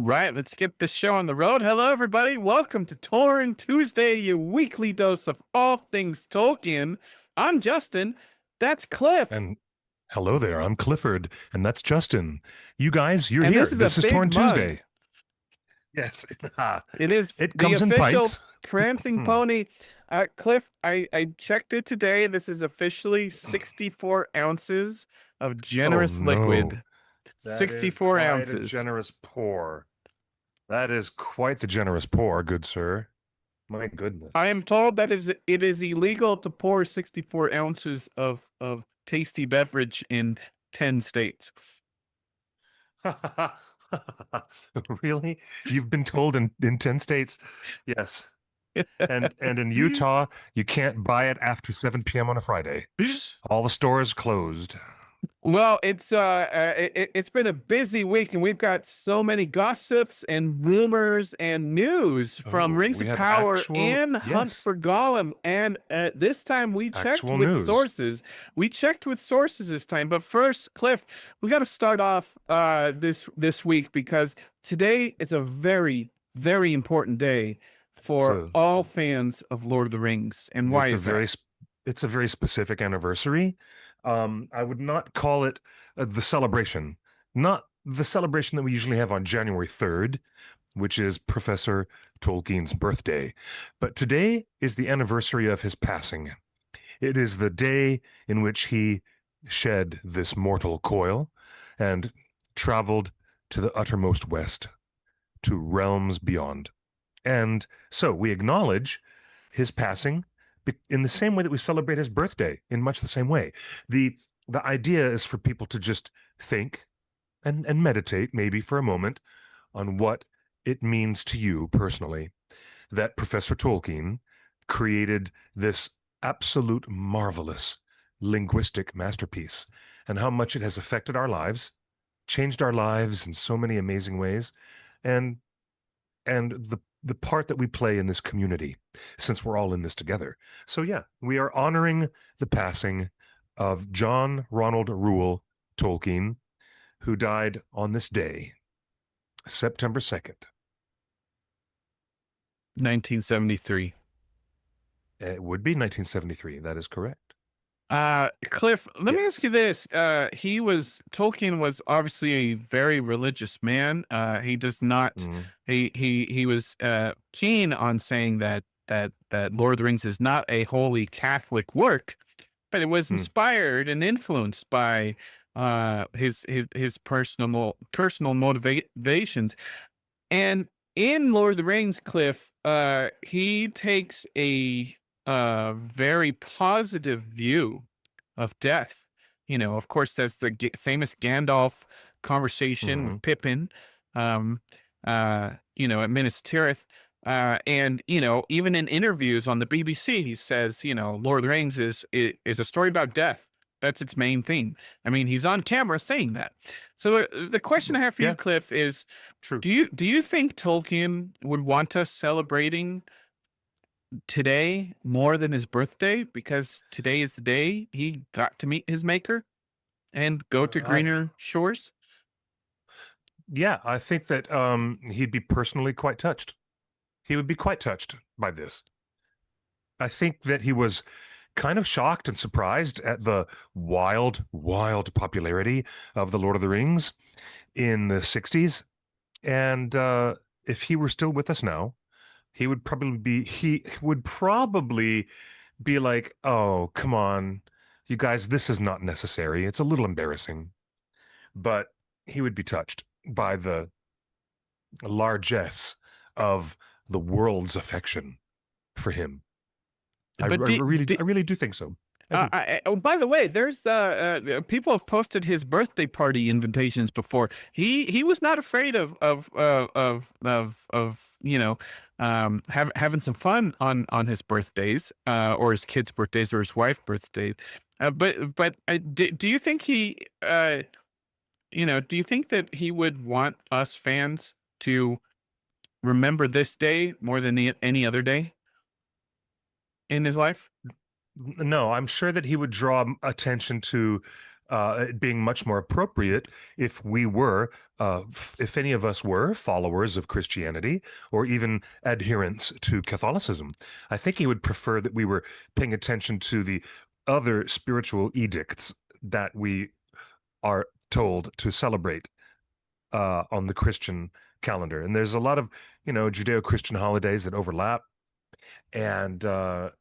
right, let's get this show on the road. Hello, everybody. Welcome to Torn Tuesday, your weekly dose of all things Tolkien. I'm Justin. That's Cliff. And hello there, I'm Clifford, and that's Justin. You guys, you're And here. this is a This is big Torn mug. Tuesday. Yes. It is It the comes in official pints. Prancing Hmm. Pony. Cliff, I checked it today. This is officially 64 ounces of Oh generous no. liquid. That is 64 quite a ounces. generous pour. That is quite the generous pour, good sir. My I goodness. am told that it is illegal to pour 64 ounces of tasty beverage in 10 states. Really? You've been told in 10 states? Yes. And in Utah, you can't buy it after 7 p.m. on a Friday. All the stores closed. Well, it's been a busy week, and we've got so many gossips and rumors and news from Oh, Rings we of have Power actual, and Hunt yes, for Gollum. And this time we checked actual with news. sources. We checked with sources this time. But first, Cliff, we got to start off this week because today is a very, very important day It's for a all fans of Lord of the Rings. And why it's a is that? it's a very specific anniversary. I would not call it the celebration, not the celebration that we usually have on January 3rd, which is Professor Tolkien's birthday. But today is the anniversary of his passing. It is the day in which he shed this mortal coil and traveled to the uttermost west, to realms beyond. And so we acknowledge his passing in the same way that we celebrate his birthday, in much the same way. The idea is for people to just think and meditate, maybe for a moment, on what it means to you personally that Professor Tolkien created this absolute marvelous linguistic masterpiece and how much it has affected our lives, changed our lives in so many amazing ways, and the part that we play in this community since we're all in this together. So yeah, we are honoring the passing of John Ronald Reuel Tolkien, who died on this day, September 2nd. 1973. It would be 1973. That is correct. Cliff, let me ask you Yes. this. Tolkien was obviously a very religious man. He does not, Mm, he was, keen on saying that Lord of the Rings is not a wholly Catholic work, but it was mm. inspired and influenced by, his personal motivations. And in Lord of the Rings, Cliff, he takes a very positive view of death. Of course, there's the famous Gandalf conversation Hmm. with Pippin, um, at Minas Tirith. And even in interviews on the BBC, he says, Lord of the Rings is a story about death. That's its main theme. I mean, he's on camera saying that. So the question I have for you, Yeah, Cliff, is true. do you think Tolkien would want us celebrating today more than his birthday because today is the day he got to meet his maker and go to I greener shores? Yeah, I think that he'd be personally quite touched. He would be quite touched by this. I think that he was kind of shocked and surprised at the wild, wild popularity of The Lord of the Rings in the 60s. And if he were still with us now, he would probably be like, "Oh, come on, you guys, this is not necessary. It's a little embarrassing." But he would be touched by the largesse of the world's affection for him. But do, I really do think so. I do. oh, by the way, there's people have posted his birthday party invitations before. He was not afraid of having some fun on his birthdays, or his kids' birthdays, or his wife's birthdays. Do you think do you think that he would want us fans to remember this day more than any other day in his life? No, I'm sure that he would draw attention to it being much more appropriate if we were if any of us were followers of Christianity or even adherents to Catholicism. I think he would prefer that we were paying attention to the other spiritual edicts that we are told to celebrate on the Christian calendar. And there's a lot of, Judeo-Christian holidays that overlap, and the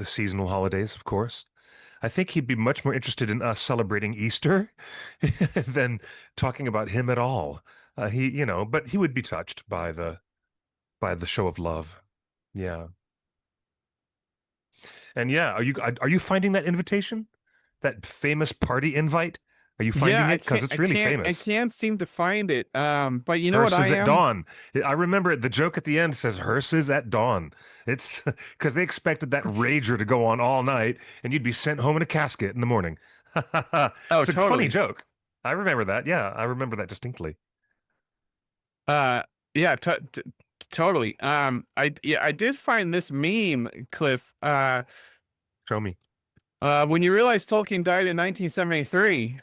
seasonal holidays, of course. I think he'd be much more interested in us celebrating Easter than talking about him at all. But he would be touched by the show of love. Yeah. And yeah, are you finding that invitation? That famous party invite? Are you Yeah, finding it? Because it's really I famous. can't seem to find it. But you know what I Hearses at am? dawn. I remember the joke at the end says hearses at dawn. It's because they expected that rager to go on all night and you'd be sent home in a casket in the morning. Oh, It's a funny totally. joke. I remember that. Yeah, I remember that distinctly. Uh, yeah, totally. I did find this meme, Cliff. Show me. When you realize Tolkien died in 1973,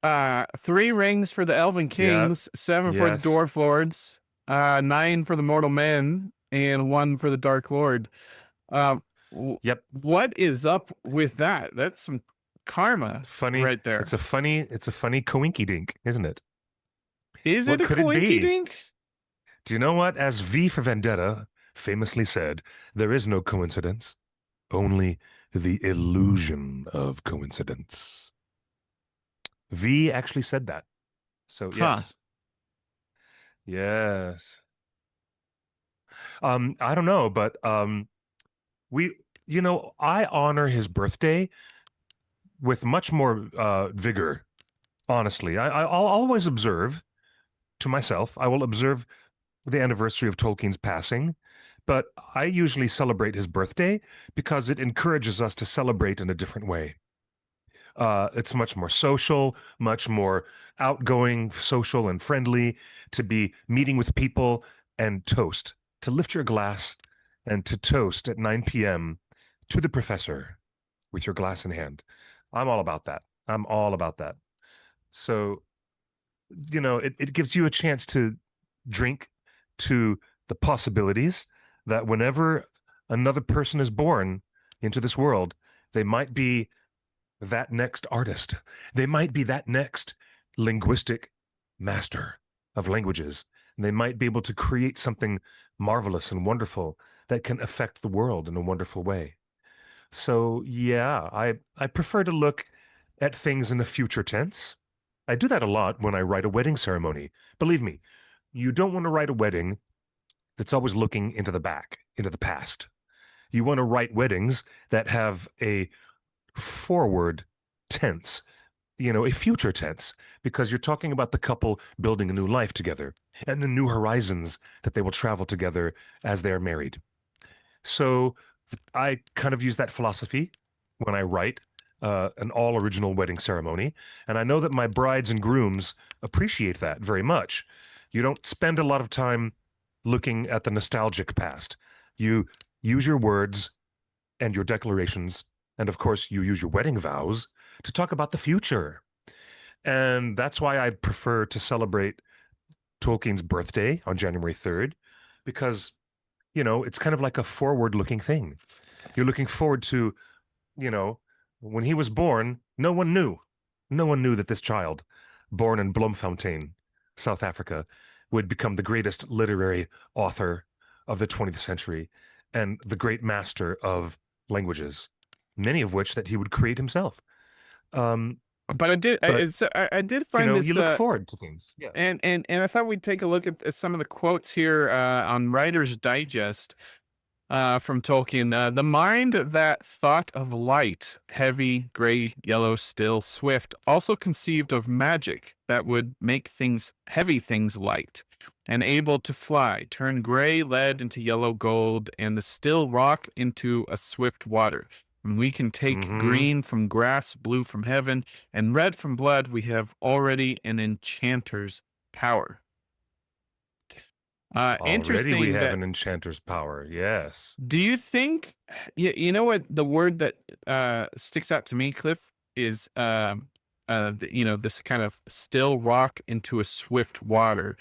3 rings for the Elven Yeah. Kings, 7 for the Yes. Dwarf Lords, 9 for the Mortal Men, and 1 for the Dark Lord. Yep. What is up with that? That's some karma Funny. right there. It's a funny coinky dink, isn't it? Is What it a could it coinky be? dink? Do you know what? As V for Vendetta famously said, there is no coincidence, only the illusion of coincidence. V actually said that. So Huh. yes. Yes. I don't know, but I honor his birthday with much more vigor, honestly. I'll always observe to myself, I will observe the anniversary of Tolkien's passing, but I usually celebrate his birthday because it encourages us to celebrate in a different way. It's much more social, much more outgoing, social, and friendly to be meeting with people and toast, to lift your glass and to toast at 9 p.m. to the professor with your glass in hand. I'm all about that. I'm all about that. So, it gives you a chance to drink to the possibilities that whenever another person is born into this world, they might be that next artist. They might be that next linguistic master of languages. And they might be able to create something marvelous and wonderful that can affect the world in a wonderful way. So, yeah, I prefer to look at things in the future tense. I do that a lot when I write a wedding ceremony. Believe me, you don't want to write a wedding that's always looking into the back, into the past. You want to write weddings that have a forward tense, a future tense, because you're talking about the couple building a new life together and the new horizons that they will travel together as they are married. So I kind of use that philosophy when I write an all original wedding ceremony. And I know that my brides and grooms appreciate that very much. You don't spend a lot of time looking at the nostalgic past. You use your words and your declarations, and of course, you use your wedding vows to talk about the future. And that's why I prefer to celebrate Tolkien's birthday on January 3rd, because, it's kind of like a forward looking thing. You're looking forward to, when he was born, no one knew. No one knew that this child, born in Bloemfontein, South Africa, would become the greatest literary author of the 20th century and the great master of languages, many of which that he would create himself. But I did, But I did find this, you look forward to things. Yeah. and I thought we'd take a look at some of the quotes here on Writer's Digest from Tolkien. The mind that thought of light, heavy, gray, yellow, still, swift, also conceived of magic that would make heavy things light, and able to fly, turn gray lead into yellow gold, and the still rock into a swift water. When we can take green from grass, blue from heaven, and red from blood, we have already an enchanter's power. Already we Interesting have that. an enchanter's power. Yes. Do you think, you know what the word that sticks out to me, Cliff, is this kind of still rock into a swift water.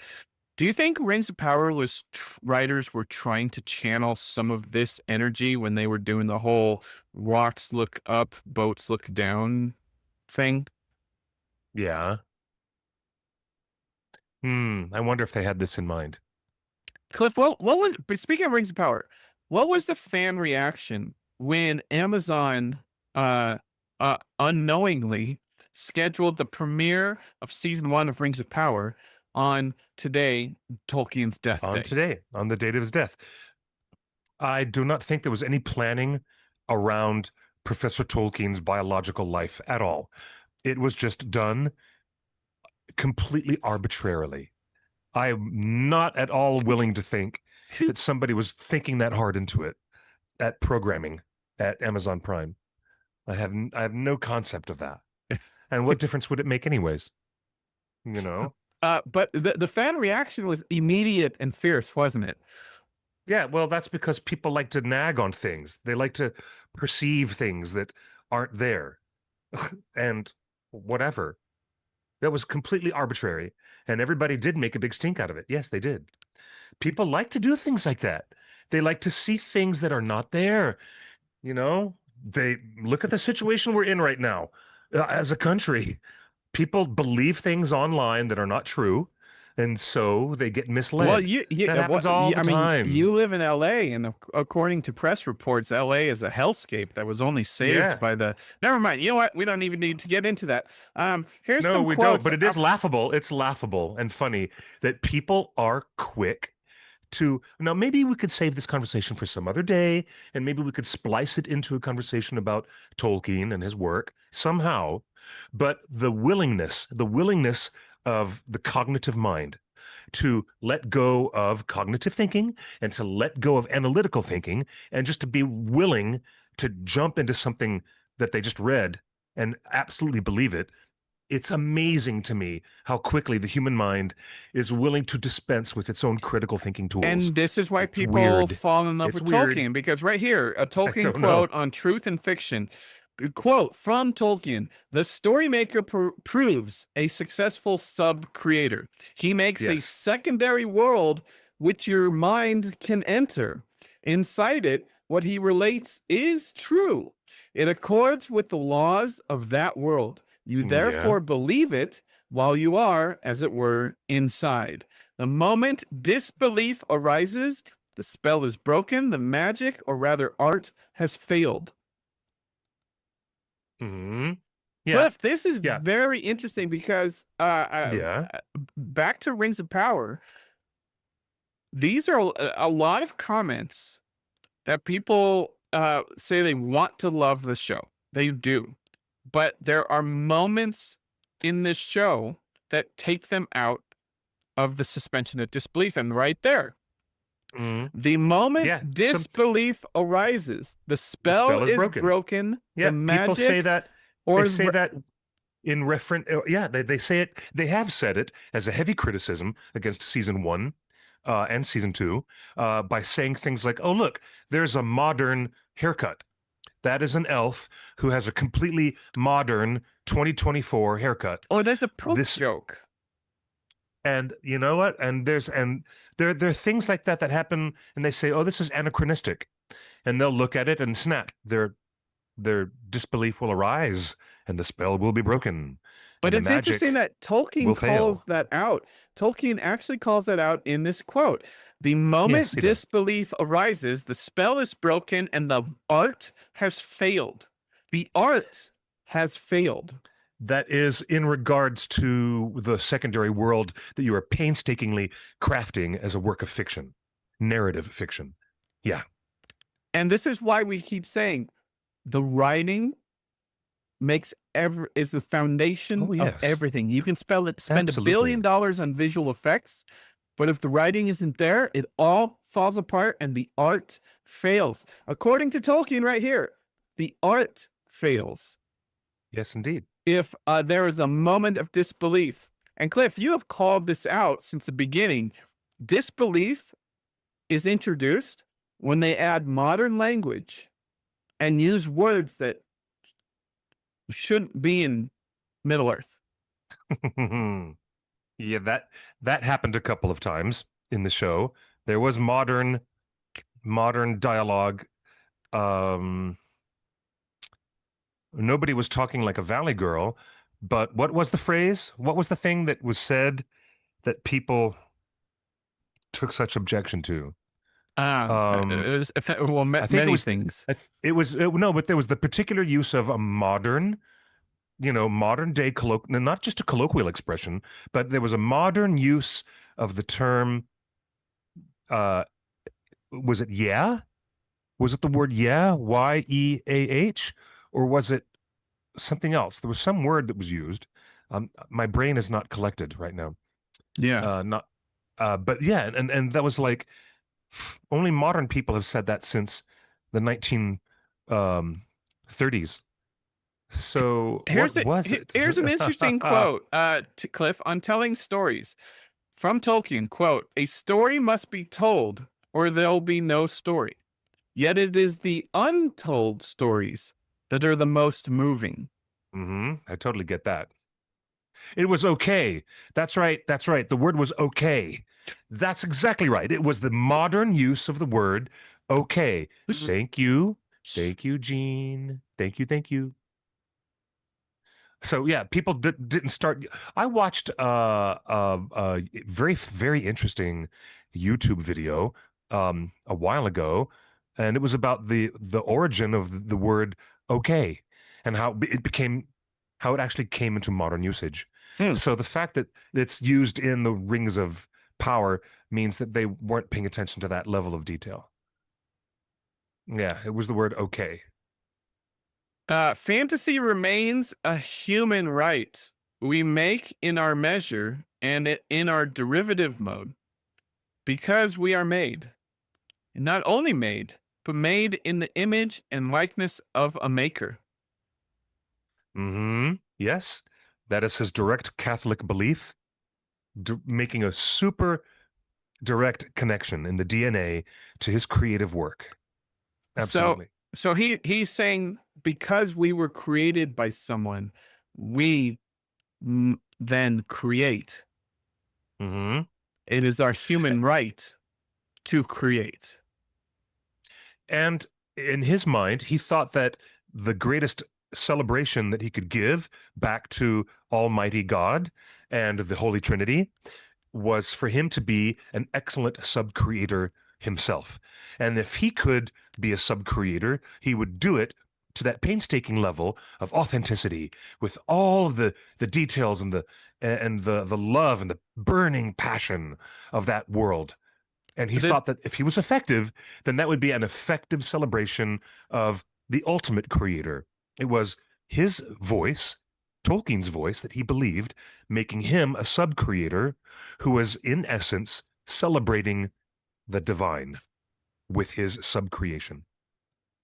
Do you think Rings of Power was writers were trying to channel some of this energy when they were doing the whole rocks look up, boats look down thing? Yeah. I wonder if they had this in mind. Cliff, what was, but speaking of Rings of Power, what was the fan reaction when Amazon unknowingly scheduled the premiere of season 1 of Rings of Power on today, Tolkien's death On day? today, on the date of his death. I do not think there was any planning around Professor Tolkien's biological life at all. It was just done completely arbitrarily. I am not at all willing to think that somebody was thinking that hard into it at programming at Amazon Prime. I have no concept of that. And what difference would it make anyways? You know? But the fan reaction was immediate and fierce, wasn't it? Yeah, well, that's because people like to nag on things. They like to perceive things that aren't there. And whatever. That was completely arbitrary. And everybody did make a big stink out of it. Yes, they did. People like to do things like that. They like to see things that are not there. You know, they look at the situation we're in right now as a country. People believe things online that are not true. And so they get misled. Well, that happens all the time. You live in LA, and according to press reports, LA is a hellscape that was only saved by the. Never mind. You know what? We don't even need to get into that. Here's no, some we quotes. don't. But it is laughable. It's laughable and funny that people are quick to. Now, maybe we could save this conversation for some other day, and maybe we could splice it into a conversation about Tolkien and his work somehow. But the willingness of the cognitive mind to let go of cognitive thinking and to let go of analytical thinking and just to be willing to jump into something that they just read and absolutely believe it. It's amazing to me how quickly the human mind is willing to dispense with its own critical thinking tools. And this is why it's people weird. fall in love It's with weird. Tolkien, because right here, a Tolkien quote on truth and fiction. Quote from Tolkien: "The storymaker proves a successful sub-creator. He makes a secondary world which your mind can enter. Inside it, what he relates is true. It accords with the laws of that world. You therefore believe it while you are, as it were, inside. The moment disbelief arises, the spell is broken, the magic, or rather art, has failed." Yeah. Cliff, this is very interesting because back to Rings of Power, these are a lot of comments that people say they want to love the show. They do. But there are moments in this show that take them out of the suspension of disbelief. And right there, the moment disbelief arises, the spell is broken. Yeah, the magic, people say that. Or they say that in reference. They say it. They have said it as a heavy criticism against season 1 and season 2 by saying things like, "Oh, look, there's a modern haircut. That is an elf who has a completely modern 2024 haircut." Or there's a poop joke. And you know what? And there are things like that happen, and they say, "Oh, this is anachronistic," and they'll look at it and snap. Their disbelief will arise, and the spell will be broken. But it's interesting that Tolkien calls that out. Tolkien actually calls that out in this quote. The moment disbelief arises, the spell is broken, and the art has failed. The art has failed. That is in regards to the secondary world that you are painstakingly crafting as a work of fiction, narrative fiction. Yeah. And this is why we keep saying the writing is the foundation of everything. You can spend $1 billion on visual effects, but if the writing isn't there, it all falls apart and the art fails. According to Tolkien right here, the art fails. Yes, indeed. If there is a moment of disbelief. And Cliff, you have called this out since the beginning. Disbelief is introduced when they add modern language and use words that shouldn't be in Middle Earth. Yeah, that happened a couple of times in the show. There was modern dialogue. Um, Nobody was talking like a Valley Girl, but what was the phrase? What was the thing that was said that people took such objection to? It Um, was, well, I think many things. no, but there was the particular use of a modern, modern day not just a colloquial expression, but there was a modern use of the term. Uh, was it yeah? Was it the word yeah, Yeah, or was it something else? There was some word that was used. My brain is not collected right now. Yeah. Not, but yeah, and that was like only modern people have said that since the 1930s. So what was it? Here's an interesting quote, to Cliff, on telling stories from Tolkien. Quote: "A story must be told, or there'll be no story. Yet it is the untold stories that are the most moving." I totally get that. It was okay. That's right. That's right. The word was okay. That's exactly right. It was the modern use of the word okay. Thank you. Thank you, Gene. Thank you. Thank you. So yeah, people didn't start. I watched a very very interesting YouTube video a while ago, and it was about the origin of the word okay and how it actually came into modern usage. Hmm. So the fact that it's used in the Rings of Power means that they weren't paying attention to that level of detail. Yeah, it was the word okay. Fantasy remains a human right we make in our measure and in our derivative mode because we are made, and not only made, but made in the image and likeness of a maker. Yes, that is his direct Catholic belief, making a super direct connection in the DNA to his creative work. So, Absolutely. he's saying because we were created by someone, we then create. hmm It is our human right to create. And in his mind, he thought that the greatest celebration that he could give back to Almighty God and the Holy Trinity was for him to be an excellent sub-creator himself. And if he could be a sub-creator, he would do it to that painstaking level of authenticity with all of the details and the love and the burning passion of that world. And he But it, thought that if he was effective, then that would be an effective celebration of the ultimate creator. It was his voice, Tolkien's voice, that he believed, making him a sub creator who was, in essence, celebrating the divine with his sub creation.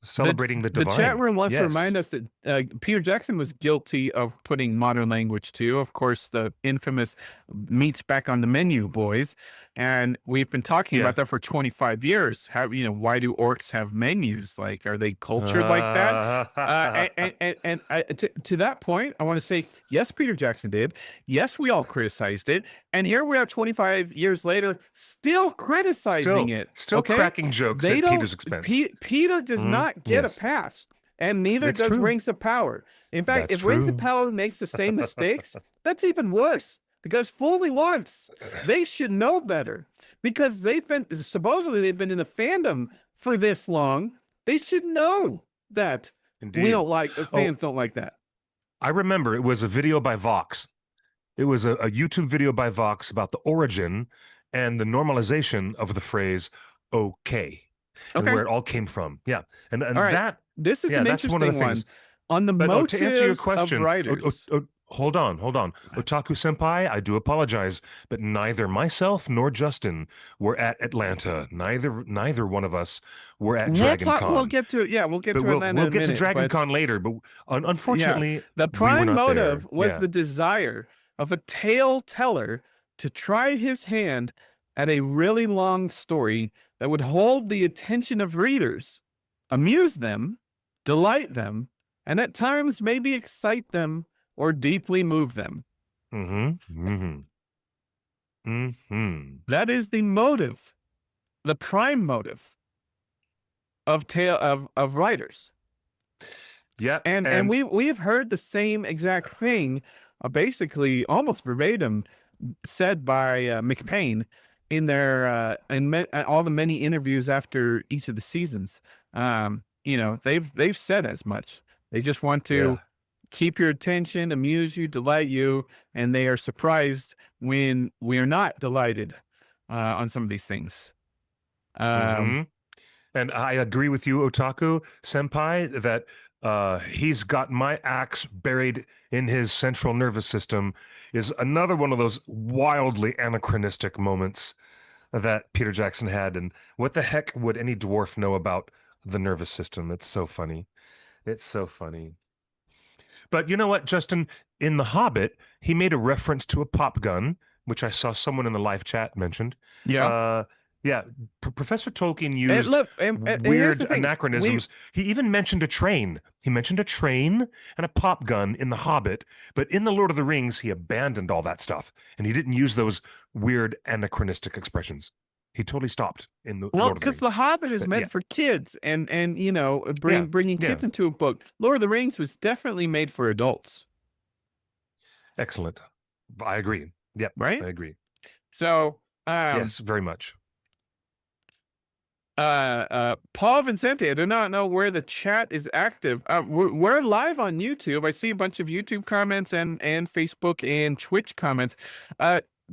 Celebrating the the chat divine. room wants to Yes. remind us that Peter Jackson was guilty of putting modern language too. Of course, the infamous "meats back on the menu, boys," and we've been talking Yeah. about that for 25 years. How, why do orcs have menus? Like, are they cultured like that? Uh, To that point, I want to say yes, Peter Jackson did. Yes, we all criticized it, and here we are 25 years later, still criticizing it. still Okay, cracking jokes they at don't. Peter's expense. Peter does not get a Yes. pass, and neither It's does true. Rings of Power. In fact, That's if Rings of true. Power makes the same mistakes, that's even worse because fully once they should know better because they've been in the fandom for this long. They should know that we Indeed. don't like Oh, fans don't like that. I remember it was a video by Vox. It was a YouTube video by Vox about the origin and the normalization of the phrase okay and Okay, where it all came from. Yeah. And all and right. that This is yeah, an that's one of the interesting one things. on the But to answer your motives of question, writers. hold on, hold on. Otaku Senpai, I do apologize, but neither myself nor Justin were at Atlanta. Neither one of us were at We'll Dragon talk. We'll Con. get to yeah. We'll get But to Atlanta we'll in a get to minute, Dragon but Con later, but yeah, unfortunately the we were prime not motive there. was Yeah. the desire of a tale teller to try his hand at a really long story that would hold the attention of readers, amuse them, delight them, and at times maybe excite them or deeply move them. Mm-hmm. Mm-hmm. Mm-hmm. That is the motive, the prime motive of writers. Yep. And And we have heard the same exact thing, basically almost verbatim, said by McPain in their all the many interviews after each of the seasons. They've said as much. They just want yeah. to keep your attention, amuse you, delight you, and they are surprised when we are not delighted on some of these things. Um, Mm-hmm. And I agree with you, Otaku Senpai, that he's got my axe buried in his central nervous system is another one of those wildly anachronistic moments that Peter Jackson had. And what the heck would any dwarf know about the nervous system? It's so funny. It's so funny. But you know what, Justin? In The Hobbit, he made a reference to a pop gun, which I saw someone in the live chat mentioned. yeah. Uh, yeah, Professor Tolkien And used look, and here's weird the thing: anachronisms. He even mentioned a train. He mentioned a train and a pop gun in The Hobbit, but in The Lord of the Rings, he abandoned all that stuff, and he didn't use those weird anachronistic expressions. He totally stopped in The well, Lord of the because The Rings. Hobbit is But yeah, meant for kids, and yeah, bringing yeah. kids into a book. Lord of the Rings was definitely made for adults, Excellent. I agree. Yep, right? I agree. So, Yes, very much. Paul Vincente, I do not know where the chat is active. We're live on YouTube. I see a bunch of YouTube comments and Facebook and Twitch comments.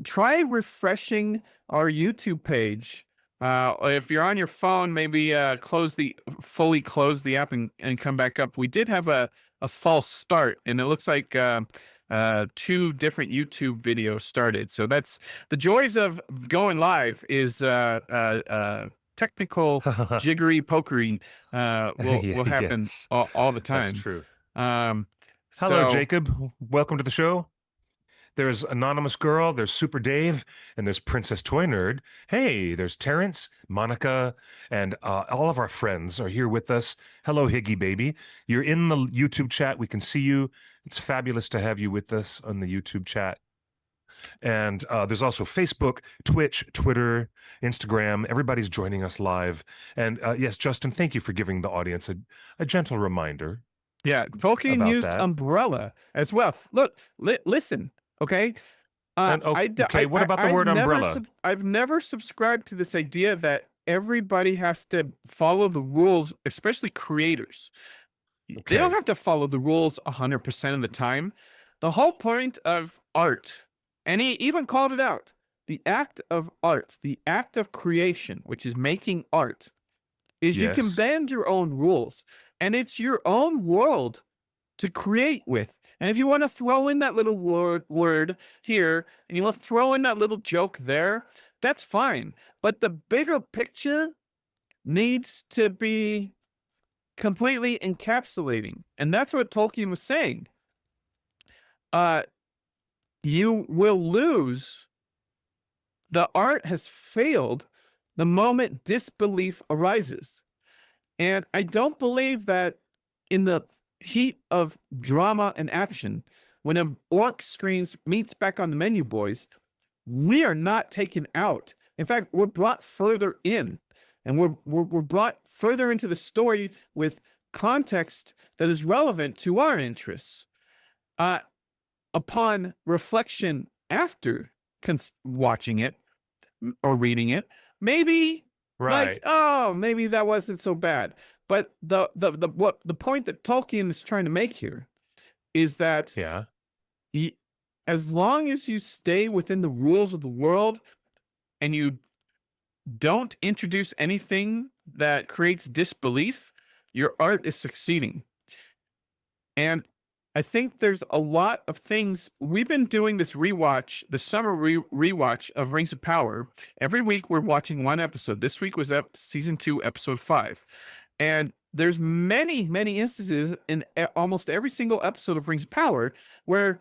Try refreshing our YouTube page. If you're on your phone, maybe fully close the app and come back up. We did have a false start, and it looks like 2 different YouTube videos started. So that's the joys of going live is technical jiggery pokery will happen Yes, all the that's time. true. Um, Hello, so Jacob. Welcome to the show. There's Anonymous Girl, there's Super Dave, and there's Princess Toy Nerd. Hey, there's Terrence, Monica, and all of our friends are here with us. Hello, Higgy Baby. You're in the YouTube chat. We can see you. It's fabulous to have you with us on the YouTube chat. And there's also Facebook, Twitch, Twitter, Instagram. Everybody's joining us live. And yes, Justin, thank you for giving the audience a gentle reminder yeah, Tolkien about used that. umbrella as well. Look, listen, okay. And okay, what about the word umbrella? I've never subscribed to this idea that everybody has to follow the rules, especially creators. They don't Okay. have to follow the rules 100% of the time. The whole point of art, and he even called it out, the act of art, the act of creation, which is making art, is you can Yes. bend your own rules, and it's your own world to create with. And if you want to throw in that little word here, and you want to throw in that little joke there, that's fine. But the bigger picture needs to be completely encapsulating. And that's what Tolkien was saying. You will lose. The art has failed the moment disbelief arises. And I don't believe that in the heat of drama and action, when an orc screams meat's back on the menu, boys, we are not taken out. In fact, we're brought further in, and we're brought further into the story with context that is relevant to our interests. Upon reflection after watching it or reading it, maybe like, Right. oh, maybe that wasn't so bad. But the point that Tolkien is trying to make here is that Yeah. as long as you stay within the rules of the world and you don't introduce anything that creates disbelief, your art is succeeding. And I think there's a lot of things. We've been doing this rewatch, the summer rewatch of Rings of Power. Every week we're watching one episode. This week was season 2, episode 5. And there's many, many instances in almost every single episode of Rings of Power where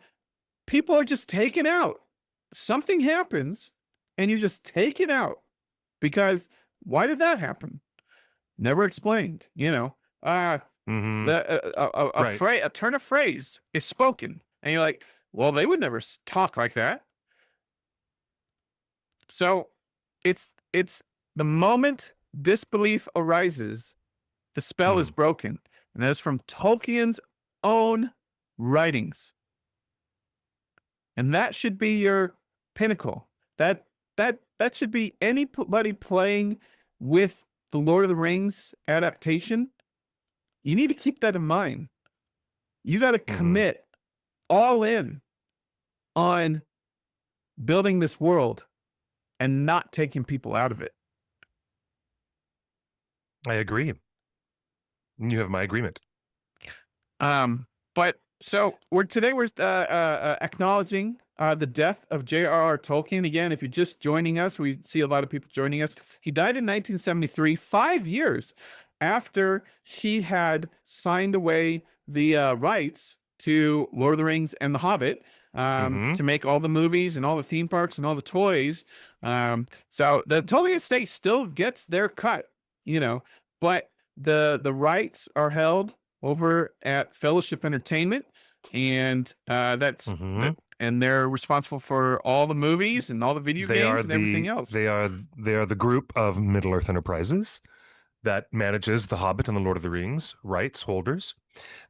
people are just taken out. Something happens and you just take it out. Because why did that happen? Never explained, Mm-hmm. a Right. turn of phrase is spoken, And you're like, well, they would never talk like that. So it's the moment disbelief arises, the spell is Hmm. broken. And that's from Tolkien's own writings. And that should be your pinnacle. That should be anybody playing with the Lord of the Rings adaptation. You need to keep that in mind. You got to Hmm. commit all in on building this world and not taking people out of it. I agree. You have my agreement. But so we're acknowledging the death of J.R.R. Tolkien. Again, if you're just joining us, we see a lot of people joining us. He died in 1973, 5 years after he had signed away the rights to Lord of the Rings and The Hobbit, Hmm. to make all the movies and all the theme parks and all the toys. So the Tolkien estate still gets their cut, but the rights are held over at Fellowship Entertainment, and Hmm. and they're responsible for all the movies and all the video They are games and everything the else. they are the group of Middle Earth Enterprises that manages The Hobbit and the Lord of the Rings rights holders.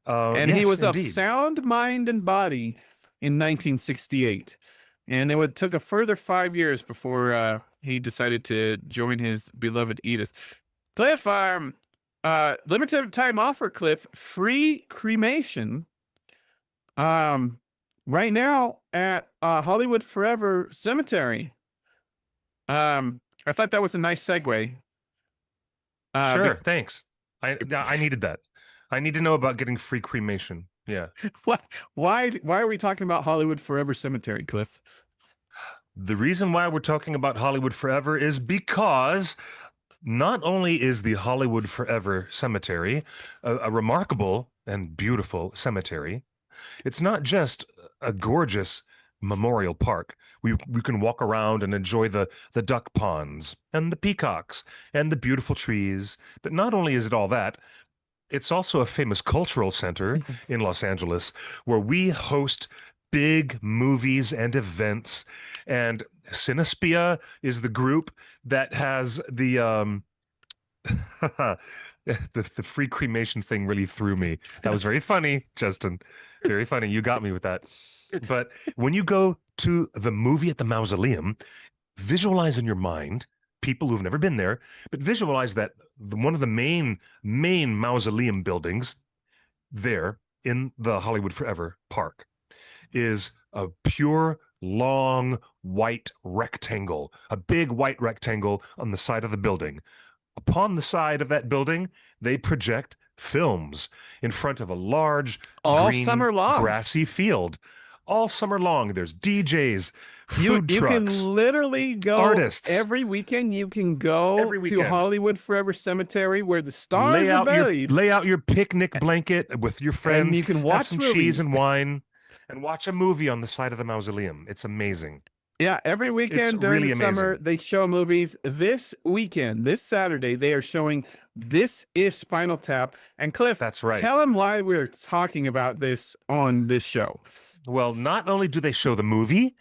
And he Yes, was of indeed. sound mind and body in 1968, and it would took a further 5 years before he decided to join his beloved Edith. Cliff, limited time offer, Cliff, free cremation. Um, right now at Hollywood Forever Cemetery. I thought that was a nice segue. Uh, Sure, be- thanks. I needed that. I need to know about getting free cremation. Yeah. what? Why are we talking about Hollywood Forever Cemetery, Cliff? The reason why we're talking about Hollywood Forever is because not only is the Hollywood Forever Cemetery a remarkable and beautiful cemetery, it's not just a gorgeous memorial park. We can walk around and enjoy the duck ponds and the peacocks and the beautiful trees. But not only is it all that, it's also a famous cultural center in Los Angeles where we host big movies and events. And Cinespia is the group that has the free cremation thing really threw me. That was very funny, Justin. Very funny. You got me with that. But when you go to the movie at the mausoleum, visualize in your mind people who've never been there, but visualize that one of the main mausoleum buildings there in the Hollywood Forever Park is a pure long white rectangle, a big white rectangle on the side of the building. Upon the side of that building, they project films in front of a large All green summer long. grassy field. All summer long, there's DJs, You food you trucks, can literally go artists. every weekend. You can go Every to weekend, Hollywood Forever Cemetery where the lay stars are out your buried, lay out your picnic blanket with your and you friends, can have watch some cheese movies. and wine, and watch a movie on the side of the mausoleum. It's amazing. Yeah, every It's weekend during the really summer, amazing. they show movies. This weekend, this Saturday, they are showing This Is Spinal Tap. And Cliff, That's right. tell them why we're talking about this on this show. Well, not only do they show the movie,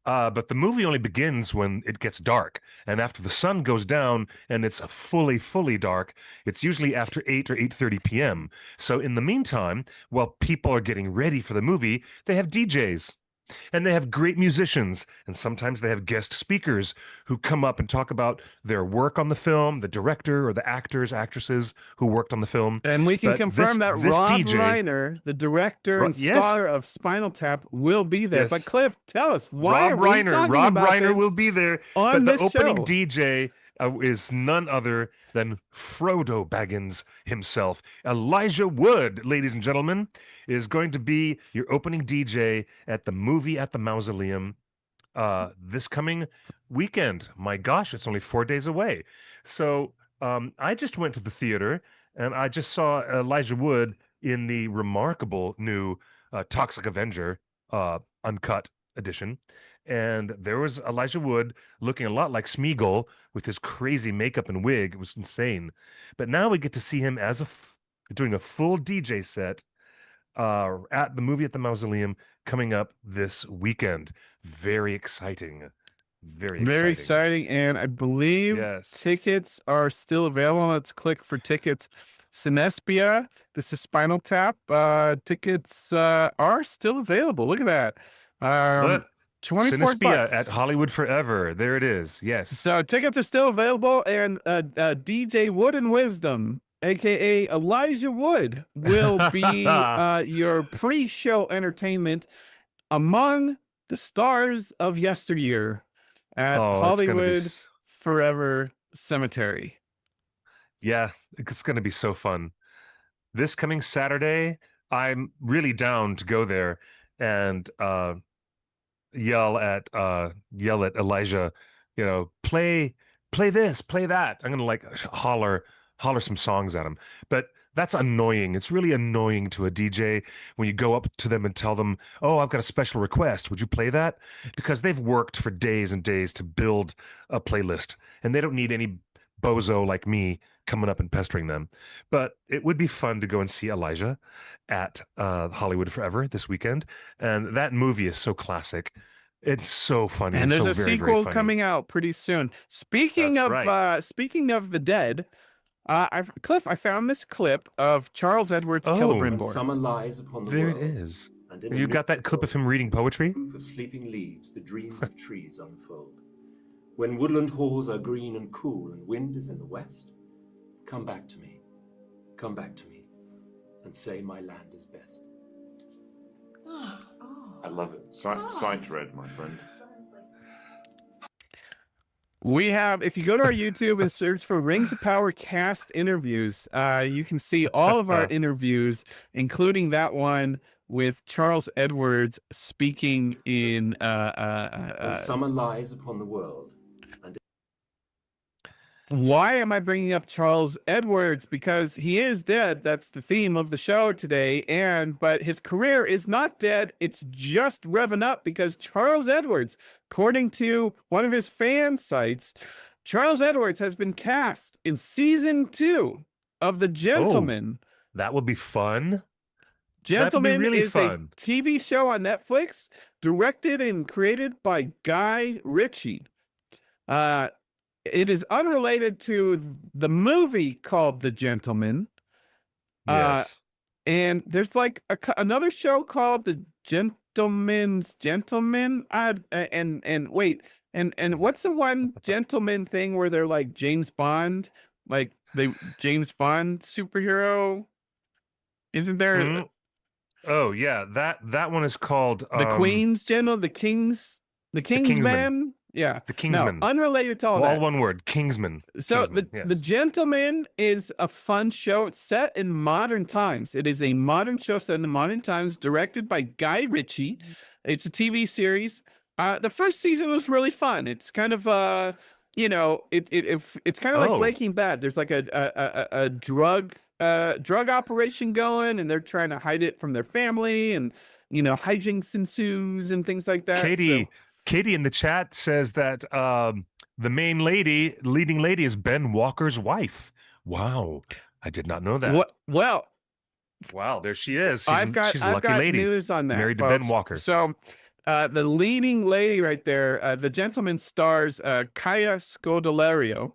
but the movie only begins when it gets dark. And after the sun goes down and it's fully dark, it's usually after 8 or 8:30 p.m. So in the meantime, while people are getting ready for the movie, they have DJs. And they have great musicians, and sometimes they have guest speakers who come up and talk about their work on the film, the director or the actors, actresses who worked on the film. And we can But confirm this that this Rob DJ, Reiner, the director and yes, star of Spinal Tap, will be there. But yes, Cliff, tell us, why are we talking Rob about Reiner will this be there. on But the this opening show? DJ is none other than Frodo Baggins himself. Elijah Wood, ladies and gentlemen, is going to be your opening DJ at the movie at the Mausoleum this coming weekend. My gosh, it's only 4 days away. So I just went to the theater and I just saw Elijah Wood in the remarkable new Toxic Avenger uncut edition. And there was Elijah Wood looking a lot like Smeagol with his crazy makeup and wig. It was insane. But now we get to see him as doing a full DJ set at the movie at the Mausoleum coming up this weekend. Very exciting. Very Very exciting. exciting. And I believe Yes. tickets are still available. Let's click for tickets. Sinespia, this is Spinal Tap. Tickets are still available. Look at that. Look, 24 Cinespia bucks. at Hollywood Forever. There it is. Yes. So tickets are still available, and DJ Wood and Wisdom, aka Elijah Wood, will be your pre-show entertainment among the stars of yesteryear at Oh, it's gonna be. Hollywood Forever Cemetery. Yeah, it's gonna be so fun. This coming Saturday, I'm really down to go there and yell at Elijah, play this, play that. I'm gonna like holler some songs at him. But that's annoying. It's really annoying to a DJ when you go up to them and tell them, "Oh, I've got a special request. Would you play that?" Because they've worked for days and days to build a playlist, and they don't need any bozo like me coming up and pestering them. But it would be fun to go and see Elijah at Hollywood Forever this weekend. And that movie is so classic. It's so funny. And there's so a very, sequel very funny. coming out pretty soon. Speaking That's of right. speaking of the dead, Cliff, I found this clip of Charles Edwards Oh, Celebrimbor. Summer lies upon the There it world, is. and in You a got that clip of him reading poetry? roof of sleeping leaves, the dreams of trees unfold. When woodland halls are green and cool, and wind is in the west, come back to me, and say my land is best. I love it. Sight read, my friend. We have, if you go to our YouTube and search for Rings of Power cast interviews, you can see all of our interviews, including that one with Charles Edwards speaking in When summer lies upon the world, and why am I bringing up Charles Edwards? Because he is dead. That's the theme of the show today. But his career is not dead. It's just revving up because Charles Edwards, according to one of his fan sites, Charles Edwards has been cast in season 2 of The Gentleman. Oh, that would be fun. Gentleman really is fun. a TV show on Netflix, directed and created by Guy Ritchie. It is unrelated to the movie called The Gentleman. Yes. And there's like another show called The Gentleman's Gentleman. And what's the one gentleman thing where they're like James Bond, like the James Bond superhero? Isn't there? Oh yeah, that one is called The Queen's General, the Kingsman. Kingsman. Yeah, The Kingsman. No, unrelated to all All that. one word, Kingsman. So Kingsman, the yes. Gentleman is a fun show set in modern times. It is a modern show set in the modern times, directed by Guy Ritchie. It's a TV series. The first season was really fun. It's kind of it's kind of like Breaking Bad. There's like a drug operation going, and they're trying to hide it from their family, and hijinks ensues and things like that. Katie in the chat says that the leading lady is Ben Walker's wife. Wow, I did not know that. Well, wow, there she is. She's a lucky lady. News on that, married folks. to Ben Walker. So the leading lady right there, The Gentleman stars Kaya Scodelario.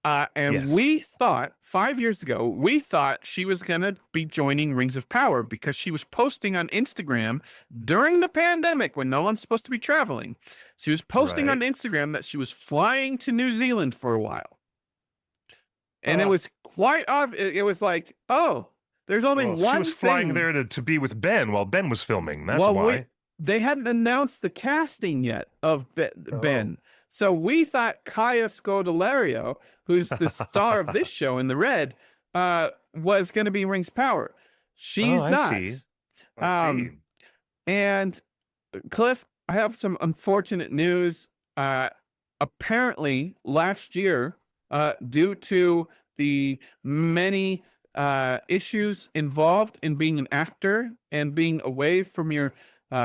And Yes. we thought 5 years ago, we thought she was going to be joining Rings of Power because she was posting on Instagram during the pandemic when no one's supposed to be traveling. She was posting on Instagram that she was flying to New Zealand for a while. And it was quite obvious. It was like, oh, there's only one She was flying there to be with Ben while Ben was filming. That's why. They hadn't announced the casting yet of Ben. So we thought Kaya Scodelario, who's the star of this show in the red, was going to be Rings Power. She's not. I see. And Cliff, I have some unfortunate news. Apparently, last year, due to the many issues involved in being an actor and being away from your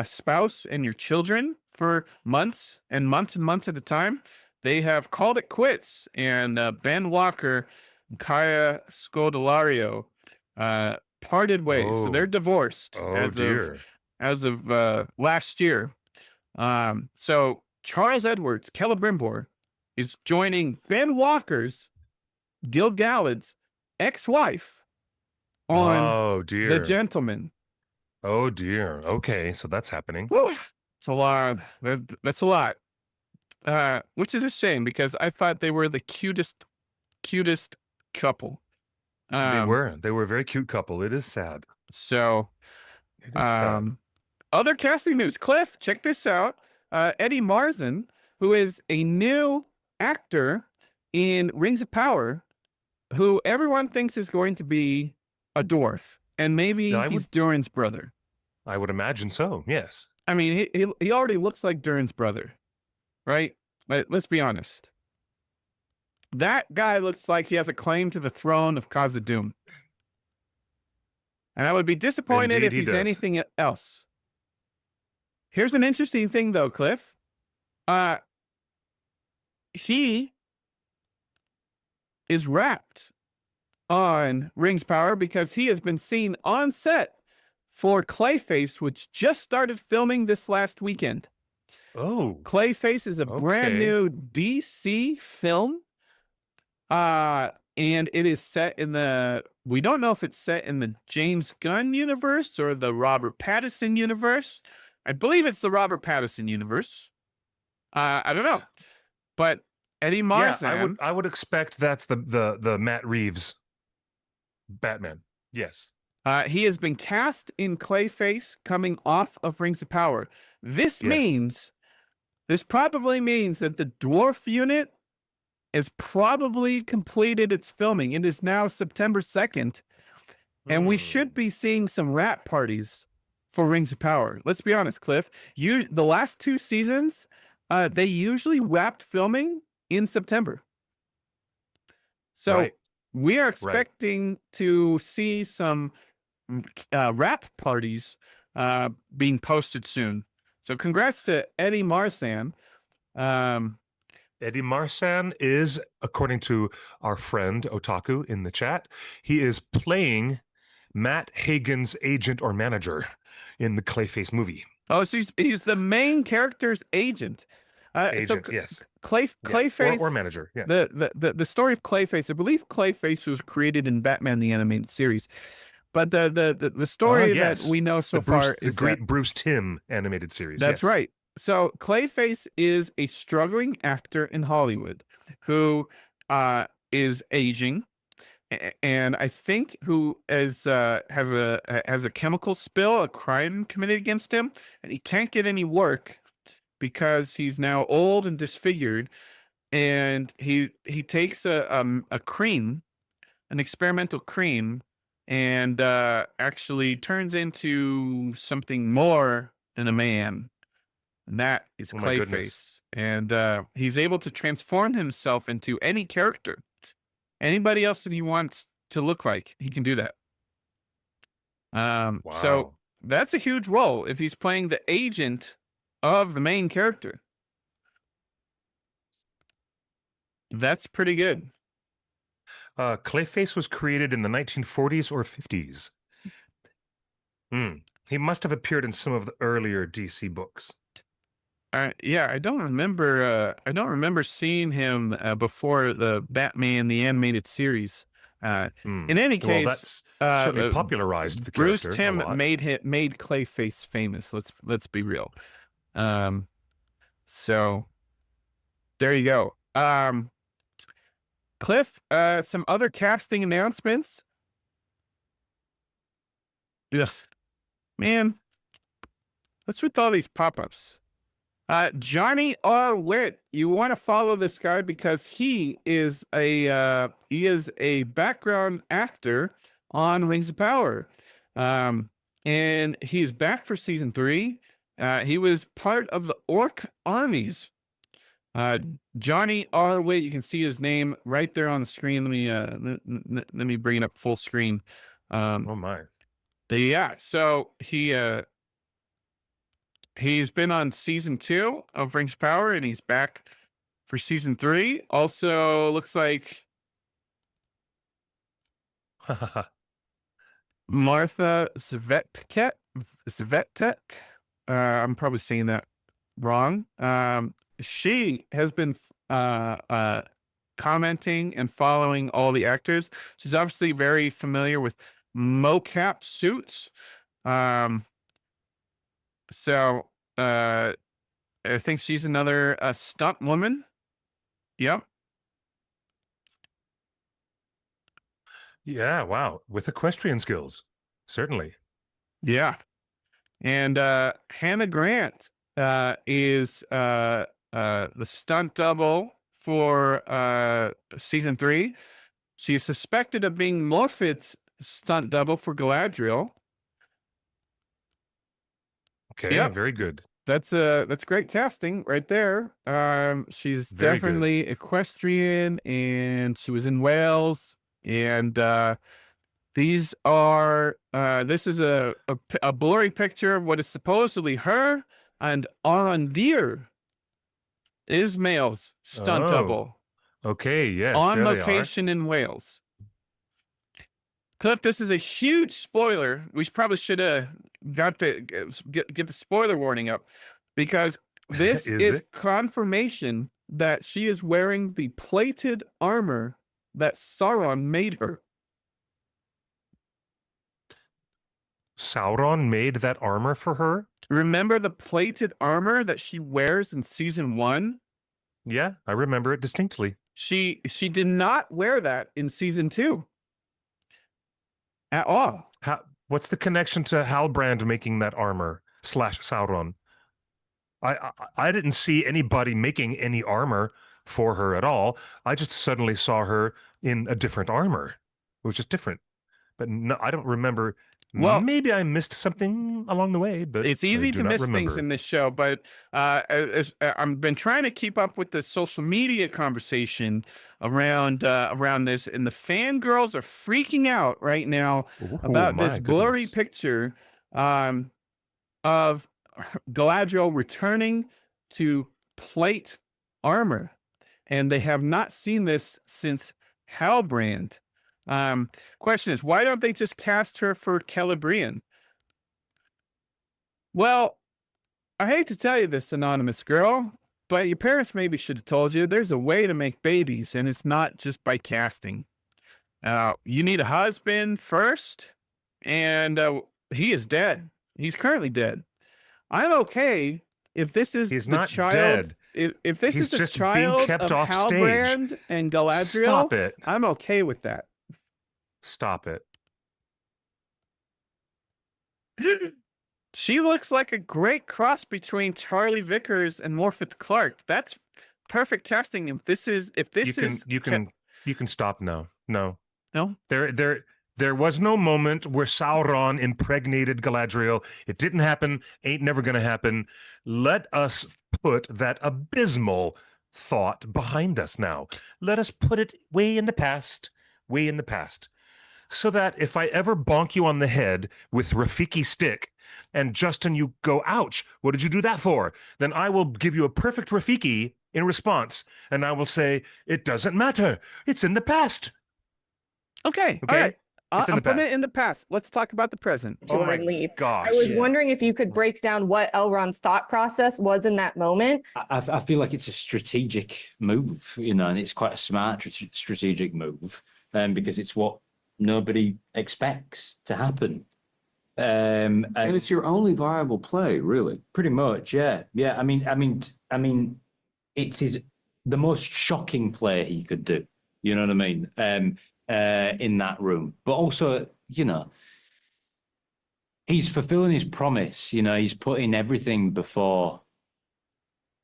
spouse and your children for months and months and months at a time, they have called it quits. And Ben Walker and Kaya Scodelario parted ways. So they're divorced Oh, dear. as of last year. So Charles Edwards, Celebrimbor, is joining Ben Walker's, Gil-galad's ex-wife on Oh The dear. Gentleman. Oh dear. Okay, so that's happening. Woo, it's a lot. That's a lot. Which is a shame because I thought they were the cutest couple. They were a very cute couple. It is sad. So, It is sad. other casting news. Cliff, check this out. Eddie Marsan, who is a new actor in Rings of Power, who everyone thinks is going to be a dwarf, and maybe Yeah, he's Durin's brother. I would imagine so. Yes. I mean, he already looks like Durin's brother, right? But let's be honest. That guy looks like he has a claim to the throne of Khazad-dûm. And I would be disappointed Indeed if he he's does. anything else. Here's an interesting thing, though, Cliff. He is wrapped on Rings Power because he has been seen on set for Clayface, which just started filming this last weekend. Oh. Clayface is a brand Okay. new DC film. And it is set in we don't know if it's set in the James Gunn universe or the Robert Pattinson universe. I believe it's the Robert Pattinson universe. I don't know. But Eddie Marsan. Yeah, I would expect that's the Matt Reeves Batman. Yes. He has been cast in Clayface coming off of Rings of Power. This probably means that the dwarf unit has probably completed its filming. It is now September 2nd, and we should be seeing some wrap parties for Rings of Power. Let's be honest, Cliff. The last 2 seasons, they usually wrapped filming in September. So Right. we are expecting to see some wrap parties being posted soon. So congrats to Eddie Marsan. Eddie Marsan is, according to our friend Otaku in the chat, he is playing Matt Hagen's agent or manager in the Clayface movie. Oh, so he's the main character's agent. Agent, yes. Clayface or manager. Yeah. The story of Clayface. I believe Clayface was created in Batman the Animated Series, but the story yes. that we know so Bruce, far the is great that, Bruce Timm animated series. that's yes. right. So Clayface is a struggling actor in Hollywood who is aging, and I think who has a chemical spill, a crime committed against him, and he can't get any work because he's now old and disfigured. And he takes a cream, an experimental cream, and actually turns into something more than a man. And that is Oh my Clayface. goodness. And he's able to transform himself into any character. Anybody else that he wants to look like, he can do that. So Wow. that's a huge role if he's playing the agent of the main character. That's pretty good. Clayface was created in the 1940s or 50s. He must have appeared in some of the earlier DC books. Yeah, I don't remember seeing him before the Batman the Animated Series. In any Well, case, that's certainly popularized the Bruce character Timm a lot. made Clayface famous. Let's be real. So there you go. Cliff, some other casting announcements. Ugh, man, what's with all these pop-ups? Johnny R. Witt, you want to follow this guy because he is a background actor on Rings of Power, and he's back for season 3. He was part of the Orc armies. Johnny R. Witt, you can see his name right there on the screen. Let me bring it up full screen. Oh my! Yeah, so he's been on season 2 of Rings of Power, and he's back for season 3. Also, looks like Martha Zvetket Svetek. I'm probably saying that wrong. She has been commenting and following all the actors. She's obviously very familiar with mocap suits. So I think she's another stunt woman. Yep. Yeah, wow. With equestrian skills. Certainly. Yeah. And Hannah Grant is the stunt double for season 3. She is suspected of being Morfydd's stunt double for Galadriel. Okay, Yep. very good. That's great casting right there. She's Very good. definitely equestrian, and she was in Wales. And these are this is a blurry picture of what is supposedly her and Arondir, Ismail's stunt Oh, double, Okay, yes, on there they are. location in Wales. Cliff, this is a huge spoiler. We probably should have got to get the spoiler warning up, because this Is is it? confirmation that she is wearing the plated armor that Sauron made her. Sauron made that armor for her? Remember the plated armor that she wears in season 1? Yeah, I remember it distinctly. She did not wear that in season 2 at all. What's the connection to Halbrand making that armor / Sauron? I didn't see anybody making any armor for her at all. I just suddenly saw her in a different armor. It was just different. But no, I don't remember. Well, maybe I missed something along the way, but it's I easy do to not miss things remember. in this show, but I've been trying to keep up with the social media conversation around this, and the fangirls are freaking out right now about this my blurry goodness. picture of Galadriel returning to plate armor, and they have not seen this since Halbrand. Question is, why don't they just cast her for Celebrian? Well, I hate to tell you this, anonymous girl, but your parents maybe should have told you there's a way to make babies, and it's not just by casting. You need a husband first, and he is dead. He's currently dead. I'm okay if this is He's the not child. dead. If this He's is the just being child kept of off stage. Halbrand and Galadriel, Stop it. I'm okay with that. Stop it. She looks like a great cross between Charlie Vickers and Morfydd Clark. That's perfect casting. If this is You can stop now. No. no. There was no moment where Sauron impregnated Galadriel. It didn't happen. Ain't never gonna happen. Let us put that abysmal thought behind us now. Let us put it way in the past, so that if I ever bonk you on the head with Rafiki stick, and Justin, you go, ouch, what did you do that for? Then I will give you a perfect Rafiki in response, and I will say, it doesn't matter. It's in the past. Okay. Okay? All right. It's in I'm the putting past. it in the past. Let's talk about the present. Oh my leave. gosh. I was wondering if you could break down what Elrond's thought process was in that moment. I feel like it's a strategic move, and it's quite a smart strategic move, because it's what nobody expects to happen. And it's your only viable play, really. Pretty much, yeah. I mean, it's the most shocking play he could do. You know what I mean? In that room, but also, he's fulfilling his promise. He's putting everything before,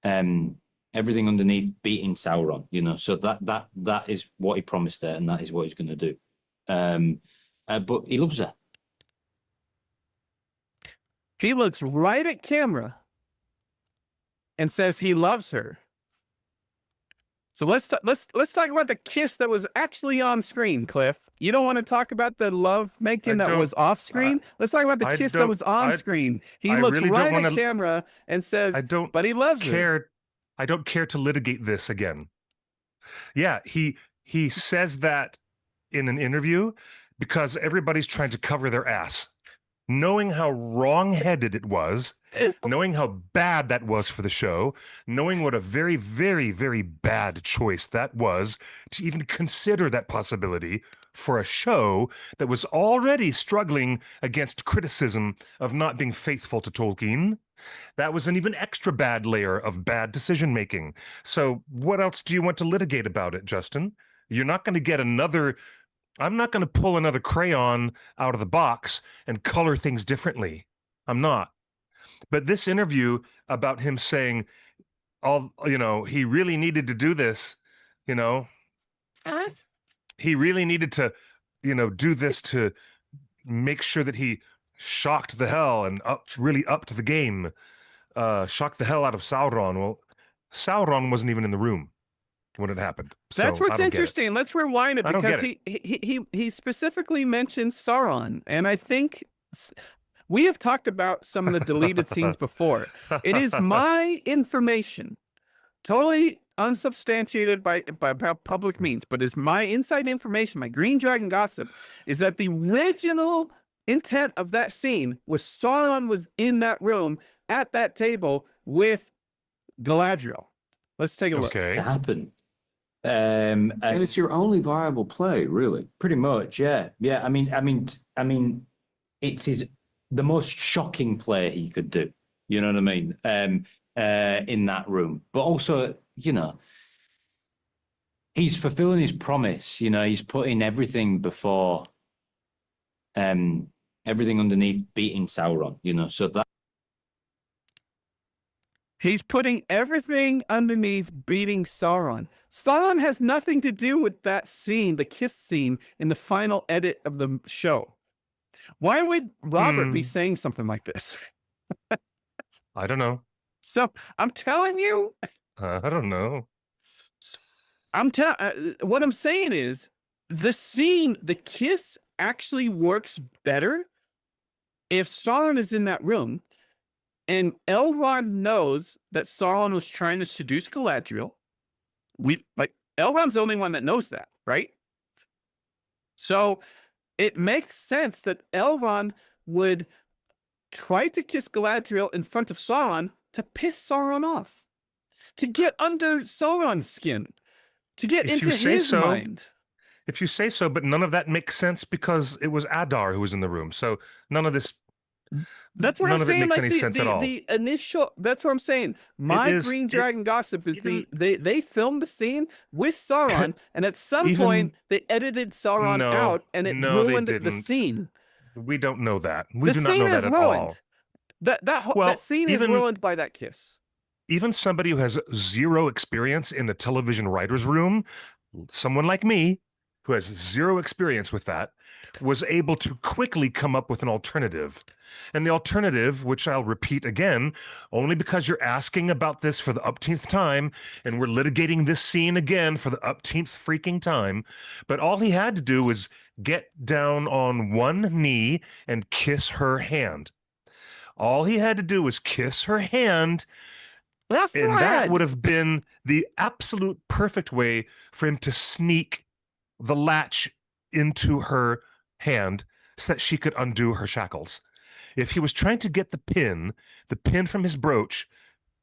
everything underneath beating Sauron. So that is what he promised there, and that is what he's going to do. But he loves her. He looks right at camera and says he loves her. So let's talk about the kiss that was actually on screen, Cliff. You don't want to talk about the love making that was off screen? Let's talk about the kiss that was on screen. He looks really right don't at wanna- camera and says, but he loves her. I don't care to litigate this again. Yeah, he says that in an interview because everybody's trying to cover their ass. knowing how wrong-headed it was, knowing how bad that was for the show, knowing what a very, very, very bad choice that was to even consider that possibility for a show that was already struggling against criticism of not being faithful to Tolkien. That was an even extra bad layer of bad decision-making. So what else do you want to litigate about it, Justin? You're not going to get another... I'm not going to pull another crayon out of the box and color things differently. I'm not. But this interview about him saying, he really needed to do this, he really needed to, do this to make sure that he shocked the hell and really upped the game, shocked the hell out of Sauron. Well, Sauron wasn't even in the room when it happened. That's So what's I don't get it. interesting. Let's rewind it I don't because get he specifically mentioned Sauron, and I think we have talked about some of the deleted scenes before. It is my information, totally unsubstantiated by public means, but is my inside information, my Green Dragon gossip, is that the original intent of that scene was Sauron was in that room at that table with Galadriel. Let's take a look. Okay. It happened. And And it's your only viable play, really. pretty much, yeah. I mean, it's the most shocking play he could do. You know what I mean? In that room, but also, he's fulfilling his promise. He's putting everything before, everything underneath beating Sauron. So that. He's putting everything underneath beating Sauron. Sauron has nothing to do with that scene, the kiss scene in the final edit of the show. Why would Robert be saying something like this? I don't know. So I'm telling you, I don't know. what I'm saying is the scene, the kiss actually works better if Sauron is in that room. And Elrond knows that Sauron was trying to seduce Galadriel. Elrond's the only one that knows that, right? So it makes sense that Elrond would try to kiss Galadriel in front of Sauron to piss Sauron off, to get under Sauron's skin, to get into his mind. If you say so, but none of that makes sense because it was Adar who was in the room. So none of this... That's what None I'm of it saying. makes Like any sense at all. The initial. That's what I'm saying. My Green Dragon gossip is they filmed the scene with Sauron, and at some point they edited Sauron out, and it ruined the scene. We don't know that. We The do not scene know is that at ruined. all. That scene is ruined by that kiss. Even somebody who has zero experience in the television writer's room, someone like me, who has zero experience with that, was able to quickly come up with an alternative. And the alternative, which I'll repeat again, only because you're asking about this for the upteenth time, and we're litigating this scene again for the upteenth freaking time, but all he had to do was get down on one knee and kiss her hand. All he had to do was kiss her hand, and that would have been the absolute perfect way for him to sneak the latch into her hand so that she could undo her shackles. If he was trying to get the pin from his brooch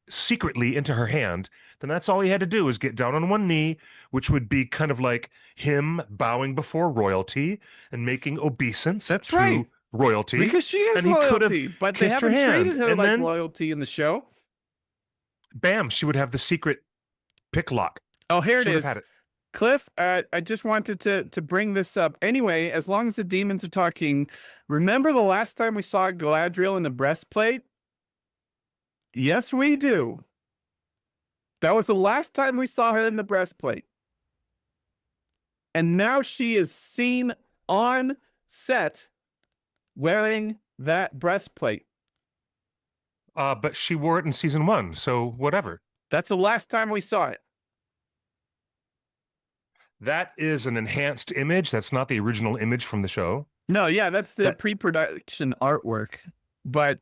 secretly into her hand, then that's all he had to do was get down on one knee, which would be kind of like him bowing before royalty and making obeisance to royalty. Because she is royalty, but they haven't treated her like royalty in the show. Bam, she would have the secret pick lock. Oh, here it is. Cliff, I just wanted to bring this up. Anyway, as long as the demons are talking, remember the last time we saw Galadriel in the breastplate? Yes, we do. That was the last time we saw her in the breastplate. And now she is seen on set wearing that breastplate. But she wore it in season 1, so whatever. That's the last time we saw it. That is an enhanced image. That's not the original image from the show. No, yeah, that's the pre-production artwork. But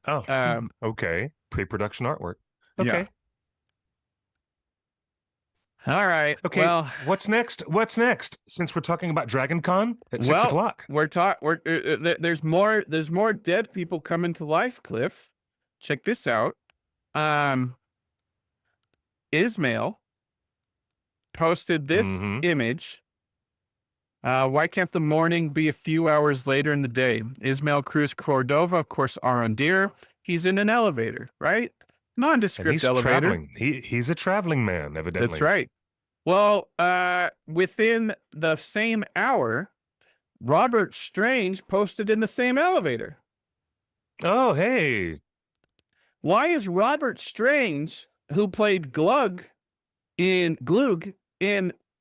okay, pre-production artwork. Okay. All right. Okay, Well, what's next? What's next? Since we're talking about Dragon Con at 6 well, o'clock. there's more dead people coming to life, Cliff. Check this out. Ismail posted this Mhm. image. Why can't the morning be a few hours later in the day? Ismail Cruz Cordova, of course, Arondir. He's in an elevator, right? And Nondescript he's elevator. traveling. He's a traveling man, evidently. That's right. Well, within the same hour, Robert Strange posted in the same elevator. Oh, hey. Why is Robert Strange, who played Glug in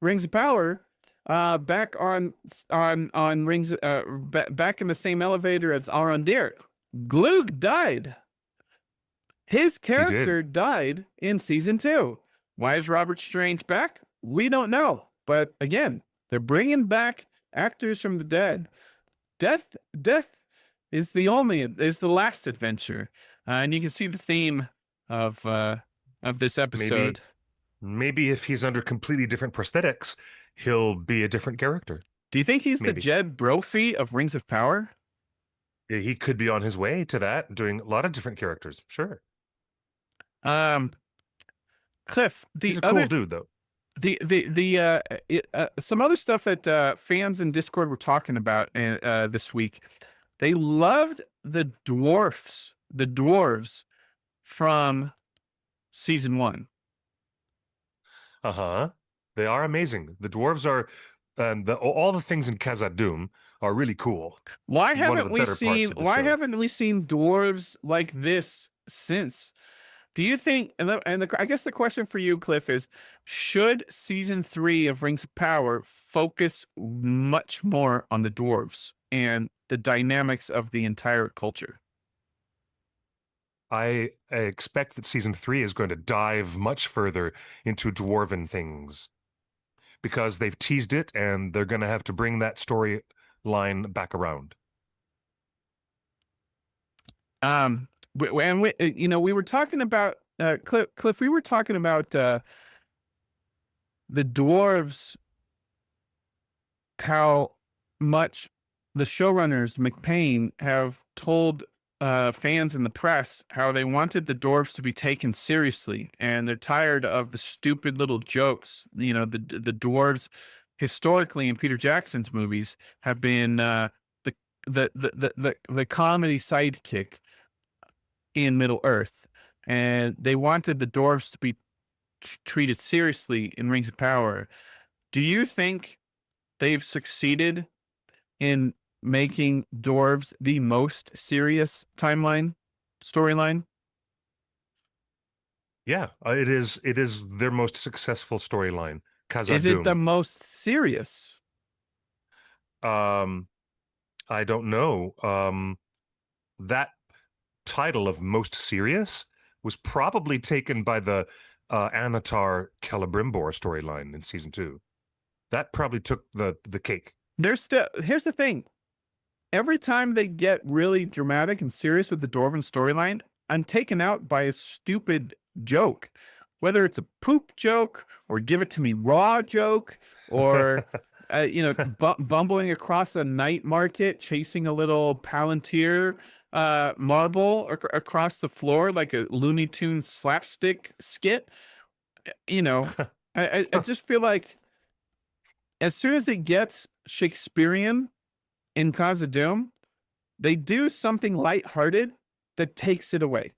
Rings of Power, back on Rings, back in the same elevator as Arondir? Glug died. His character died in season 2. Why is Robert Strange back? We don't know. But again, they're bringing back actors from the dead. Death is the last adventure, and you can see the theme of this episode. Maybe if he's under completely different prosthetics, he'll be a different character. Do you think he's the Maybe. Jed Brophy of Rings of Power? He could be on his way to that, doing a lot of different characters. Sure. Cliff, He's a cool dude, though. Some other stuff that fans in Discord were talking about this week. They loved the dwarves from season 1. Uh-huh. They are amazing. The dwarves are, all the things in Khazad-dûm are really cool. Why One of haven't the we better parts seen of the why show. haven't we seen dwarves like this since? Do you think, I guess the question for you, Cliff, is should season 3 of Rings of Power focus much more on the dwarves and the dynamics of the entire culture? I expect that season 3 is going to dive much further into dwarven things because they've teased it and they're going to have to bring that storyline back around. We were talking about Cliff. We were talking about the dwarves, how much the showrunners McPain have told fans in the press how they wanted the dwarves to be taken seriously, and they're tired of the stupid little jokes. The dwarves historically in Peter Jackson's movies have been the comedy sidekick in Middle Earth, and they wanted the dwarves to be treated seriously in Rings of Power. Do you think they've succeeded in making dwarves the most serious storyline? Yeah, it is their most successful storyline. Is it the most serious? I don't know. That title of most serious was probably taken by the Anatar Celebrimbor storyline in season 2. That probably took the cake. Here's the thing. Every time they get really dramatic and serious with the Dwarven storyline, I'm taken out by a stupid joke. Whether it's a poop joke or give it to me raw joke or bumbling across a night market, chasing a little Palantir marble across the floor like a Looney Tunes slapstick skit. I just feel like as soon as it gets Shakespearean in Khazad-dûm, they do something lighthearted that takes it away.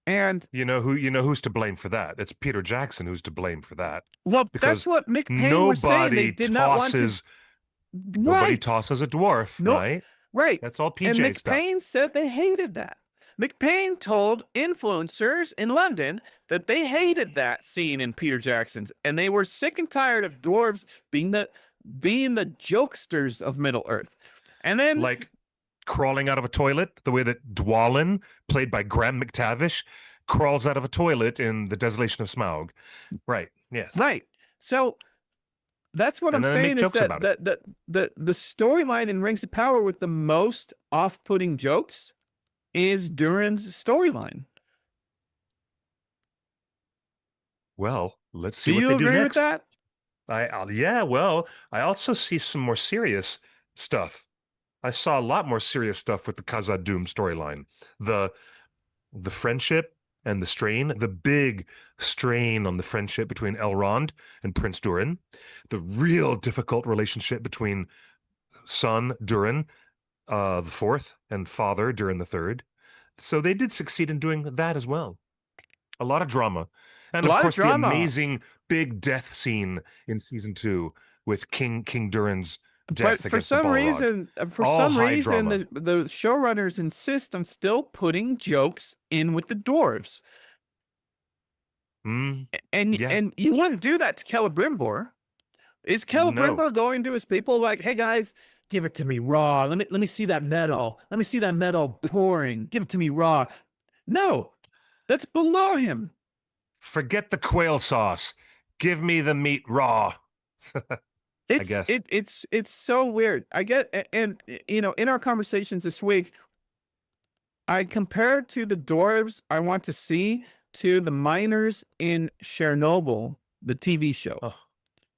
And who's to blame for that? It's Peter Jackson who's to blame for that. Well, that's what McPain was saying. They did not want to. Nobody tosses a dwarf, right? Right. That's all PJ and stuff. McPain said they hated that. McPain told influencers in London that they hated that scene in Peter Jackson's, and they were sick and tired of dwarves being the jokesters of Middle Earth. And then, like crawling out of a toilet, the way that Dwalin, played by Graham McTavish, crawls out of a toilet in The Desolation of Smaug. Right. Yes. Right. So that's what I'm saying is that the storyline in Rings of Power with the most off-putting jokes is Durin's storyline. Well, Let's see Do what you they do agree with next. that? Yeah, well, I also see some more serious stuff. I saw a lot more serious stuff with the Khazad-dûm storyline. The friendship and the strain, the big strain on the friendship between Elrond and Prince Durin, the real difficult relationship between son Durin, the fourth, and father Durin the third. So they did succeed in doing that as well. A lot of drama. And A of lot of course, the drama. amazing big death scene in season 2 with King Durin's But death for against the some Balrog. reason, All high drama. the showrunners insist on still putting jokes in with the dwarves. Mm, And Yeah. and you want to do that to Celebrimbor. Is Celebrimbor going to his people like, hey guys, give it to me raw. Let me see that metal. Let me see that metal pouring. Give it to me raw. No, that's below him. Forget the quail sauce. Give me the meat raw. It's guess. it's so weird. I get and you know, in our conversations this week, I compared to the dwarves I want to see to the miners in Chernobyl, the TV show.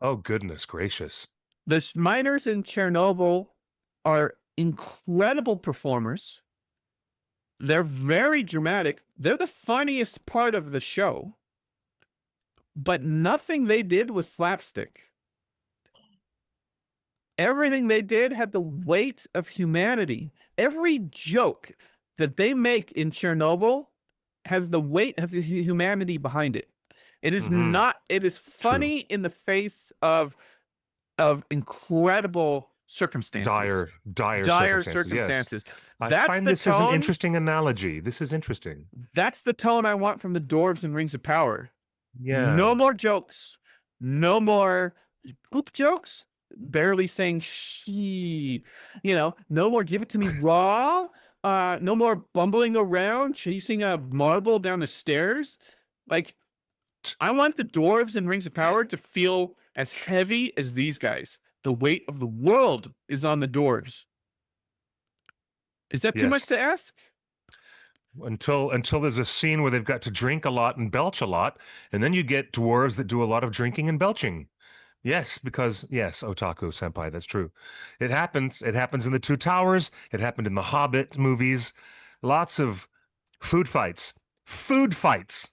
Oh, goodness gracious. The miners in Chernobyl are incredible performers. They're very dramatic. They're the funniest part of the show. But nothing they did was slapstick. Everything they did had the weight of humanity. Every joke that they make in Chernobyl has the weight of humanity behind it. It is Mhm. not, it is funny in the face of incredible circumstances. Dire circumstances. Yes. I That's find the this is an tone. interesting analogy. This is interesting. That's the tone I want from the dwarves in Rings of Power. Yeah. No more jokes. No more poop jokes. Barely saying she. You know, no more give it to me raw. No more bumbling around, chasing a marble down the stairs. Like, I want the dwarves in Rings of Power to feel as heavy as these guys. The weight of the world is on the dwarves. Is that too much Yes. to ask? Until there's a scene where they've got to drink a lot and belch a lot, and then you get dwarves that do a lot of drinking and belching. Yes, because yes, otaku senpai, that's true. It happens. It happens in the Two Towers. It happened in the Hobbit movies. Lots of food fights. Food fights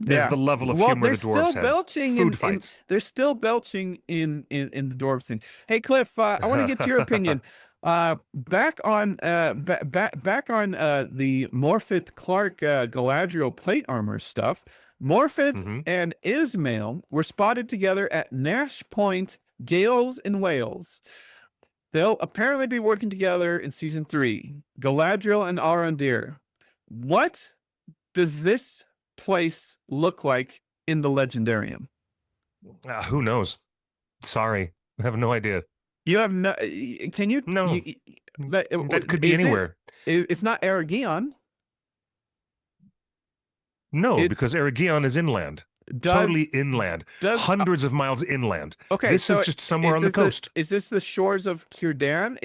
is the level of humor they're the dwarves still had. belching Food fights. they're still belching in the dwarves thing. Hey Cliff, I want to get your opinion. Back on the Morphith Clark Galadriel plate armor stuff. Morphith Mhm. and Ismail were spotted together at Nash Point, Gales in Wales. They'll apparently be working together in season 3. Galadriel and Arondir. What does this place look like in the Legendarium? Who knows? Sorry, I have no idea. You have no. Can you? No. That could be is it- anywhere. It's not Aragion. No, because Eregion is inland. Totally inland. Hundreds of miles inland. Okay, This so is just somewhere on the this coast. Is this the shores of Círdan?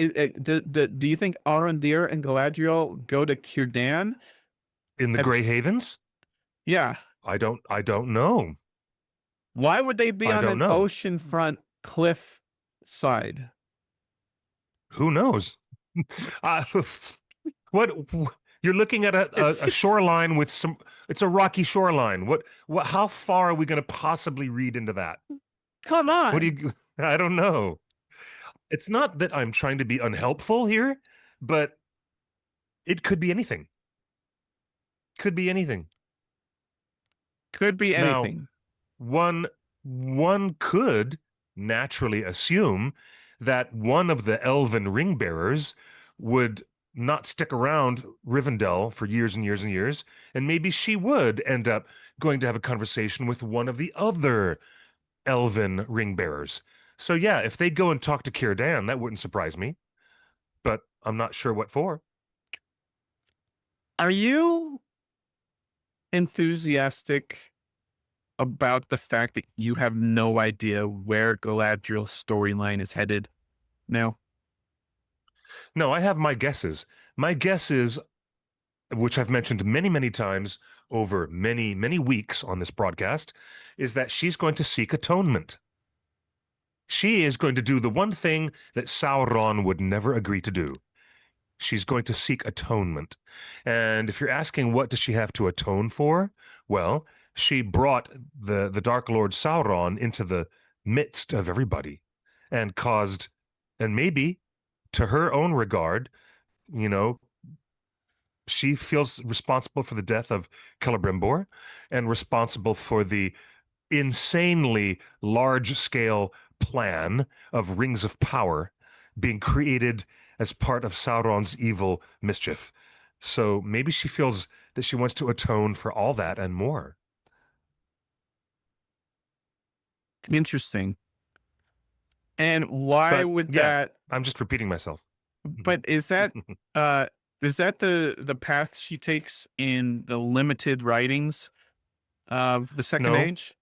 Do you think Arondir and Galadriel go to Círdan? In the Grey Havens? Yeah. I don't know. Why would they be I on don't an know. oceanfront cliff side? Who knows? What you're looking at a shoreline with some. It's a rocky shoreline. What? How far are we going to possibly read into that? Come on. What do you? I don't know. It's not that I'm trying to be unhelpful here, but it could be anything. Could be anything. Could be Now, anything. One could naturally assume that one of the elven ring bearers would not stick around Rivendell for years and years and years, and maybe she would end up going to have a conversation with one of the other elven ring bearers. So yeah, if they go and talk to Círdan, that wouldn't surprise me, but I'm not sure what for. Are you enthusiastic about the fact that you have no idea where Galadriel's storyline is headed now? No, I have my guesses. My guesses, which I've mentioned many, many times, over many, many weeks on this broadcast is that she's going to seek atonement. She is going to do the one thing that Sauron would never agree to do. She's going to seek atonement. And if you're asking what does she have to atone for, well, she brought the Dark Lord Sauron into the midst of everybody and caused, and maybe to her own regard, you know, she feels responsible for the death of Celebrimbor and responsible for the insanely large-scale plan of rings of power being created as part of Sauron's evil mischief. So maybe she feels that she wants to atone for all that and more. Interesting. And why But, would yeah. that? I'm just repeating myself. But is that the path she takes in the limited writings of the Second No. Age?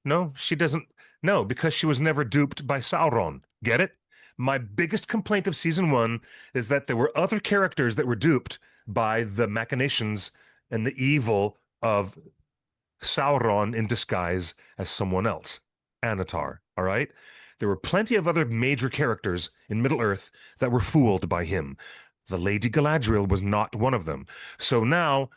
No, she doesn't. No, because she was never duped by Sauron. Get it? My biggest complaint of season 1 is that there were other characters that were duped by the machinations and the evil of Sauron in disguise as someone else, Anatar. All right? There were plenty of other major characters in Middle-earth that were fooled by him. The Lady Galadriel was not one of them. So now,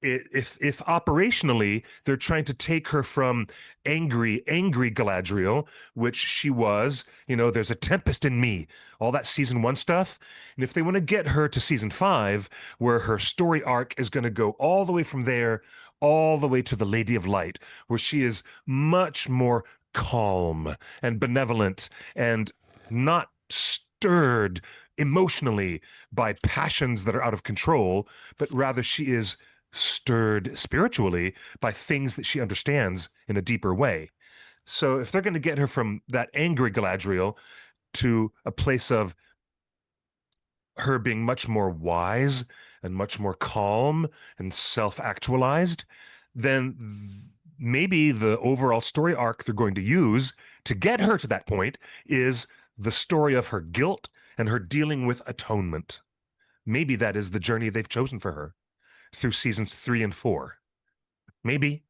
if operationally they're trying to take her from angry Galadriel, which she was, there's a tempest in me, all that season 1 stuff, and if they want to get her to season 5, where her story arc is going to go all the way from there, all the way to the Lady of Light, where she is much more calm and benevolent and not stirred emotionally by passions that are out of control, but rather she is stirred spiritually by things that she understands in a deeper way. So if they're going to get her from that angry Galadriel to a place of her being much more wise and much more calm and self-actualized, then maybe the overall story arc they're going to use to get her to that point is the story of her guilt and her dealing with atonement. Maybe that is the journey they've chosen for her through seasons 3 and 4. Maybe.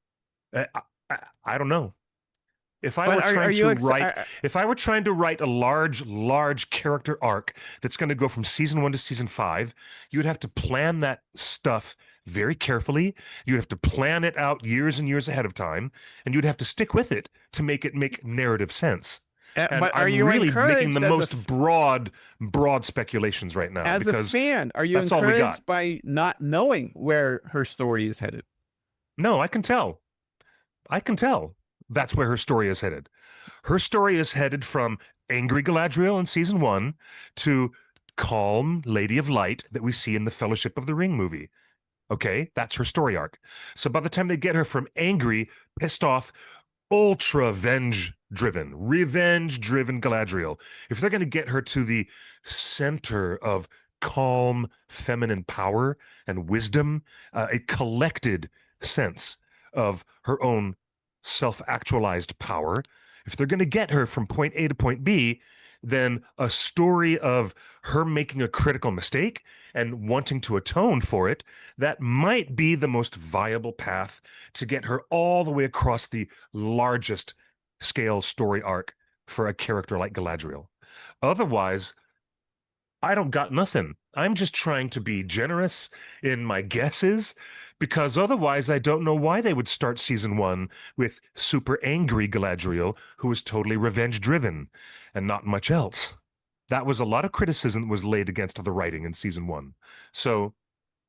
I don't know. If I were trying to write a large character arc that's going to go from season 1 to season 5, you would have to plan that stuff very carefully. You'd have to plan it out years and years ahead of time, and you'd have to stick with it to make it make narrative sense. And but are I'm you really making the encouraged most broad speculations right now. as because a fan? Are you that's all we got. encouraged by not knowing where her story is headed? No, I can tell. That's where her story is headed. Her story is headed from angry Galadriel in season 1 to calm Lady of Light that we see in the Fellowship of the Ring movie. Okay, that's her story arc. So by the time they get her from angry, pissed off, ultra revenge-driven Galadriel, if they're going to get her to the center of calm feminine power and wisdom, a collected sense of her own self-actualized power, if they're going to get her from point A to point B, then a story of her making a critical mistake and wanting to atone for it, that might be the most viable path to get her all the way across the largest scale story arc for a character like Galadriel. Otherwise, I don't got nothing. I'm just trying to be generous in my guesses, because otherwise I don't know why they would start season 1 with super angry Galadriel, who was totally revenge-driven and not much else. That was a lot of criticism that was laid against the writing in season 1. So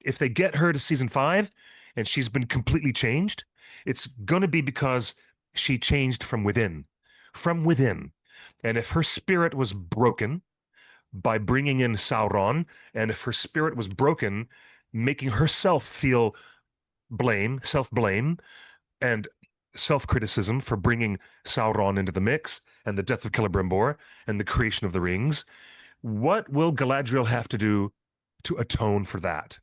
if they get her to season 5 and she's been completely changed, it's going to be because she changed from within. From within. And if her spirit was broken by bringing in Sauron, and if her spirit was broken, making herself feel self-blame, and self-criticism for bringing Sauron into the mix, and the death of Celebrimbor, and the creation of the rings, what will Galadriel have to do to atone for that?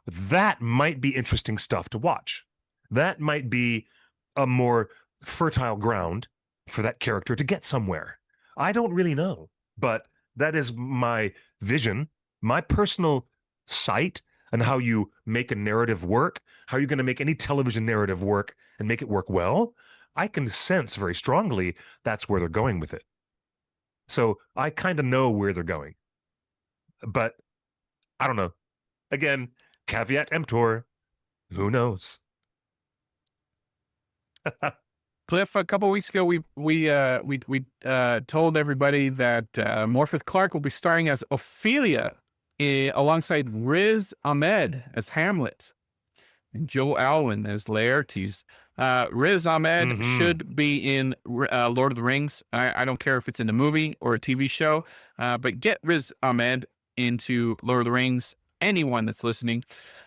That might be interesting stuff to watch. That might be a more fertile ground for that character to get somewhere. I don't really know, but that is my vision, my personal sight and how you make a narrative work, how you're going to make any television narrative work and make it work well, I can sense very strongly that's where they're going with it. So I kind of know where they're going. But I don't know. Again, caveat emptor. Who knows? Cliff, a couple weeks ago, we told everybody that Morpeth Clark will be starring as Ophelia alongside Riz Ahmed as Hamlet and Joe Alwyn as Laertes. Riz Ahmed should be in Lord of the Rings. I don't care if it's in the movie or a TV show, but get Riz Ahmed into Lord of the Rings. Anyone that's listening.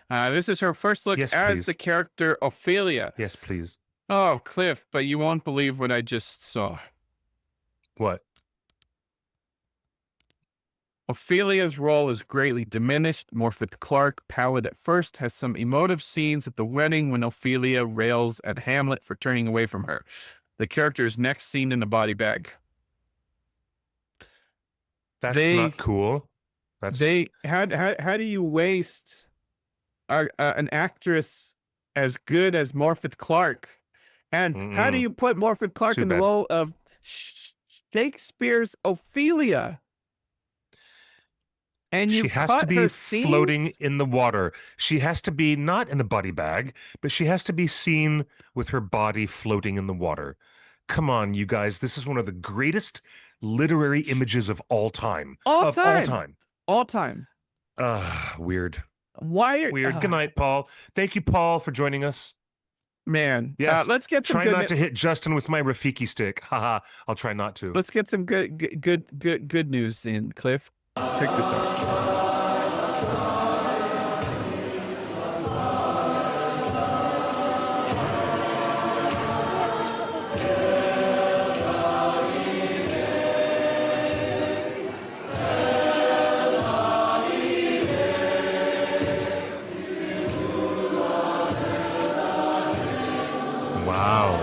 This is her first look as the character Ophelia. Yes, please. Oh, Cliff, but you won't believe what I just saw. What? Ophelia's role is greatly diminished. Morpeth Clark, pallid at first, has some emotive scenes at the wedding when Ophelia rails at Hamlet for turning away from her. The character is next seen in a body bag. That's not cool. That's How do you waste an actress as good as Morpeth Clark? And how do you put Morpeth Clark in the role of Shakespeare's Ophelia? And you she has to be floating scenes? in the water. She has to be not in a body bag, but she has to be seen with her body floating in the water. Come on, you guys. This is one of the greatest literary images of all time. All time. Weird. Why? Weird. Good night, Paul. Thank you, Paul, for joining us. Man, yes. Let's get some try not to hit Justin with my Rafiki stick. Haha. I'll try not to. Let's get some good news in, Cliff. Check this out. Wow.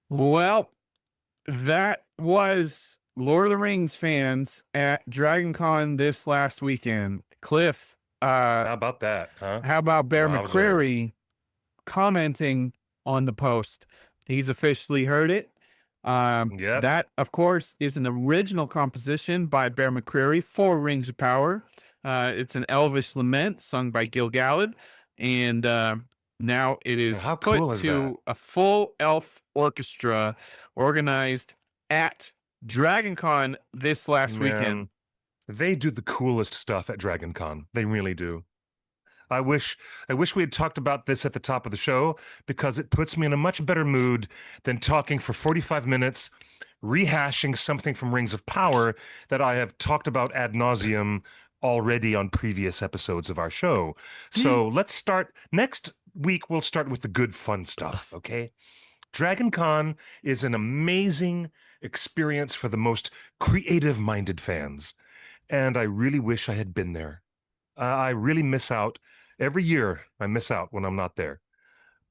Well, that was Lord of the Rings fans at DragonCon this last weekend. Cliff, how about that, huh? How about Bear McCreary commenting on the post? He's officially heard it. That, of course, is an original composition by Bear McCreary for Rings of Power. It's an Elvish lament sung by Gil Galad, and now it is put to a full elf orchestra organized at DragonCon this last weekend. They do the coolest stuff at DragonCon. They really do. I wish we had talked about this at the top of the show, because it puts me in a much better mood than talking for 45 minutes rehashing something from Rings of Power that I have talked about ad nauseum already on previous episodes of our show. So let's start. Next week, we'll start with the good, fun stuff, okay? Dragon Con is an amazing experience for the most creative-minded fans, and I really wish I had been there. I really miss out. Every year, I miss out when I'm not there.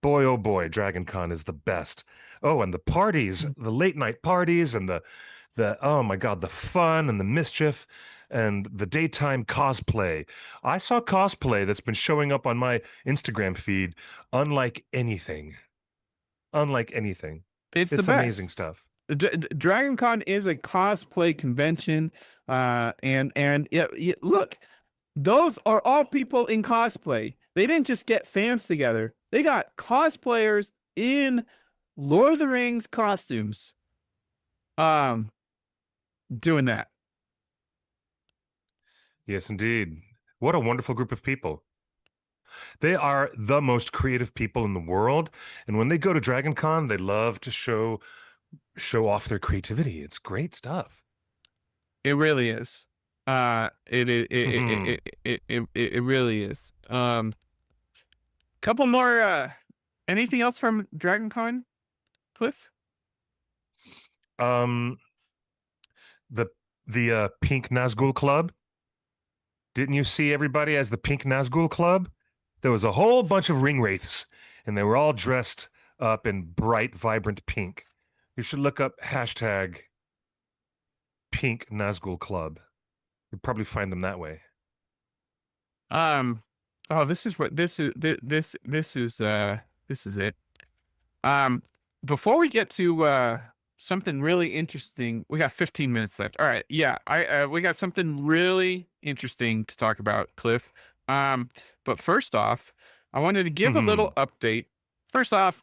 Boy, oh boy, Dragon Con is the best. Oh, and the parties, the late night parties, and the oh my God, the fun and the mischief and the daytime cosplay. I saw cosplay that's been showing up on my Instagram feed unlike anything. Unlike anything. It's the It's best. amazing stuff. Dragon Con is a cosplay convention. And look, those are all people in cosplay. They didn't just get fans together. They got cosplayers in Lord of the Rings costumes. Doing that. Yes, indeed. What a wonderful group of people. They are the most creative people in the world, and when they go to Dragon Con, they love to show off their creativity. It's great stuff. It really is. It really is. Couple more. Anything else from Dragon Con, Cliff? The Pink Nazgul Club. Didn't you see everybody as the Pink Nazgul Club? There was a whole bunch of ring wraiths, and they were all dressed up in bright, vibrant pink. You should look up hashtag Pink Nazgul Club. You'll probably find them that way. Oh, this is it. Before we get to something really interesting, we got 15 minutes left. All right, yeah, we got something really interesting to talk about, Cliff. But first off, I wanted to give a little update. First off,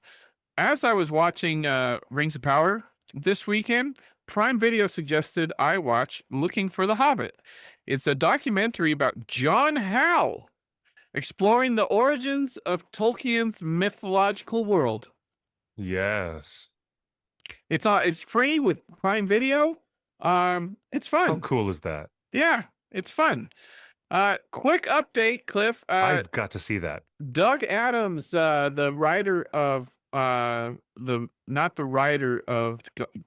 as I was watching Rings of Power this weekend, Prime Video suggested I watch Looking for the Hobbit. It's a documentary about John Howe, exploring the origins of Tolkien's mythological world. Yes. It's free with Prime Video. It's fun. How cool is that? Yeah, it's fun. Quick update, Cliff. I've got to see that. Doug Adams, the writer of not the writer of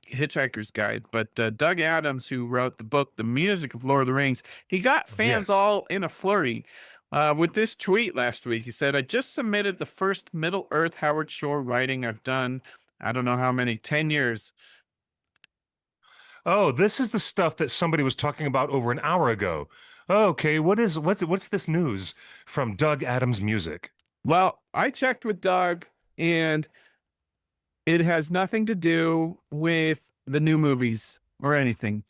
Hitchhiker's Guide, but Doug Adams, who wrote the book The Music of Lord of the Rings, he got fans all in a flurry with this tweet last week. He said, "I just submitted the first Middle-earth Howard Shore writing I've done, I don't know how many, 10 years. Oh, this is the stuff that somebody was talking about over an hour ago. Okay, what's this news from Doug Adams Music? Well, I checked with Doug, and it has nothing to do with the new movies or anything.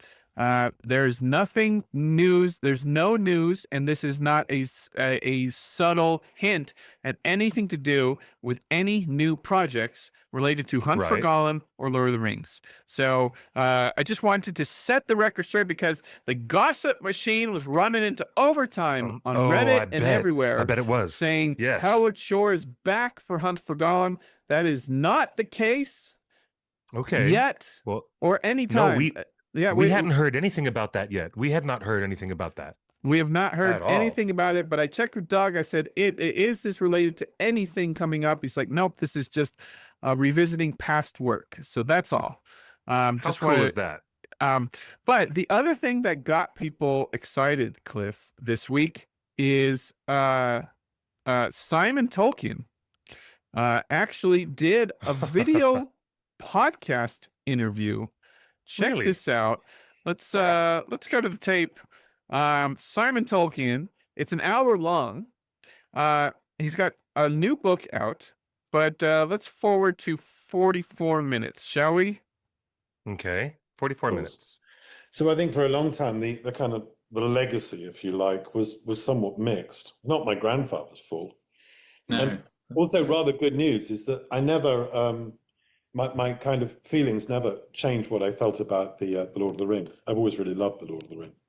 There's nothing news. There's no news, and this is not a subtle hint at anything to do with any new projects related to Hunt for Gollum or Lord of the Rings. So I just wanted to set the record straight because the gossip machine was running into overtime on Reddit and everywhere. I bet it was saying yes. Howard Shore is back for Hunt for Gollum. That is not the case. Okay. Yet, well, or any time. No, we hadn't heard anything about that yet. We had not heard anything about that. We have not heard anything about it, but I checked with Doug. I said, is this related to anything coming up? He's like, nope, this is just revisiting past work. So that's all. How cool is that? But the other thing that got people excited, Cliff, this week is Simon Tolkien actually did a video podcast interview. Check this out. Let's go to the tape. Simon Tolkien. It's an hour long. He's got a new book out, but let's forward to 44 minutes, shall we? Okay, 44 minutes. So I think for a long time the kind of the legacy, if you like, was somewhat mixed. Not my grandfather's fault. No. And also rather good news is that I never my kind of feelings never changed what I felt about the Lord of the Rings. I've always really loved the Lord of the Rings,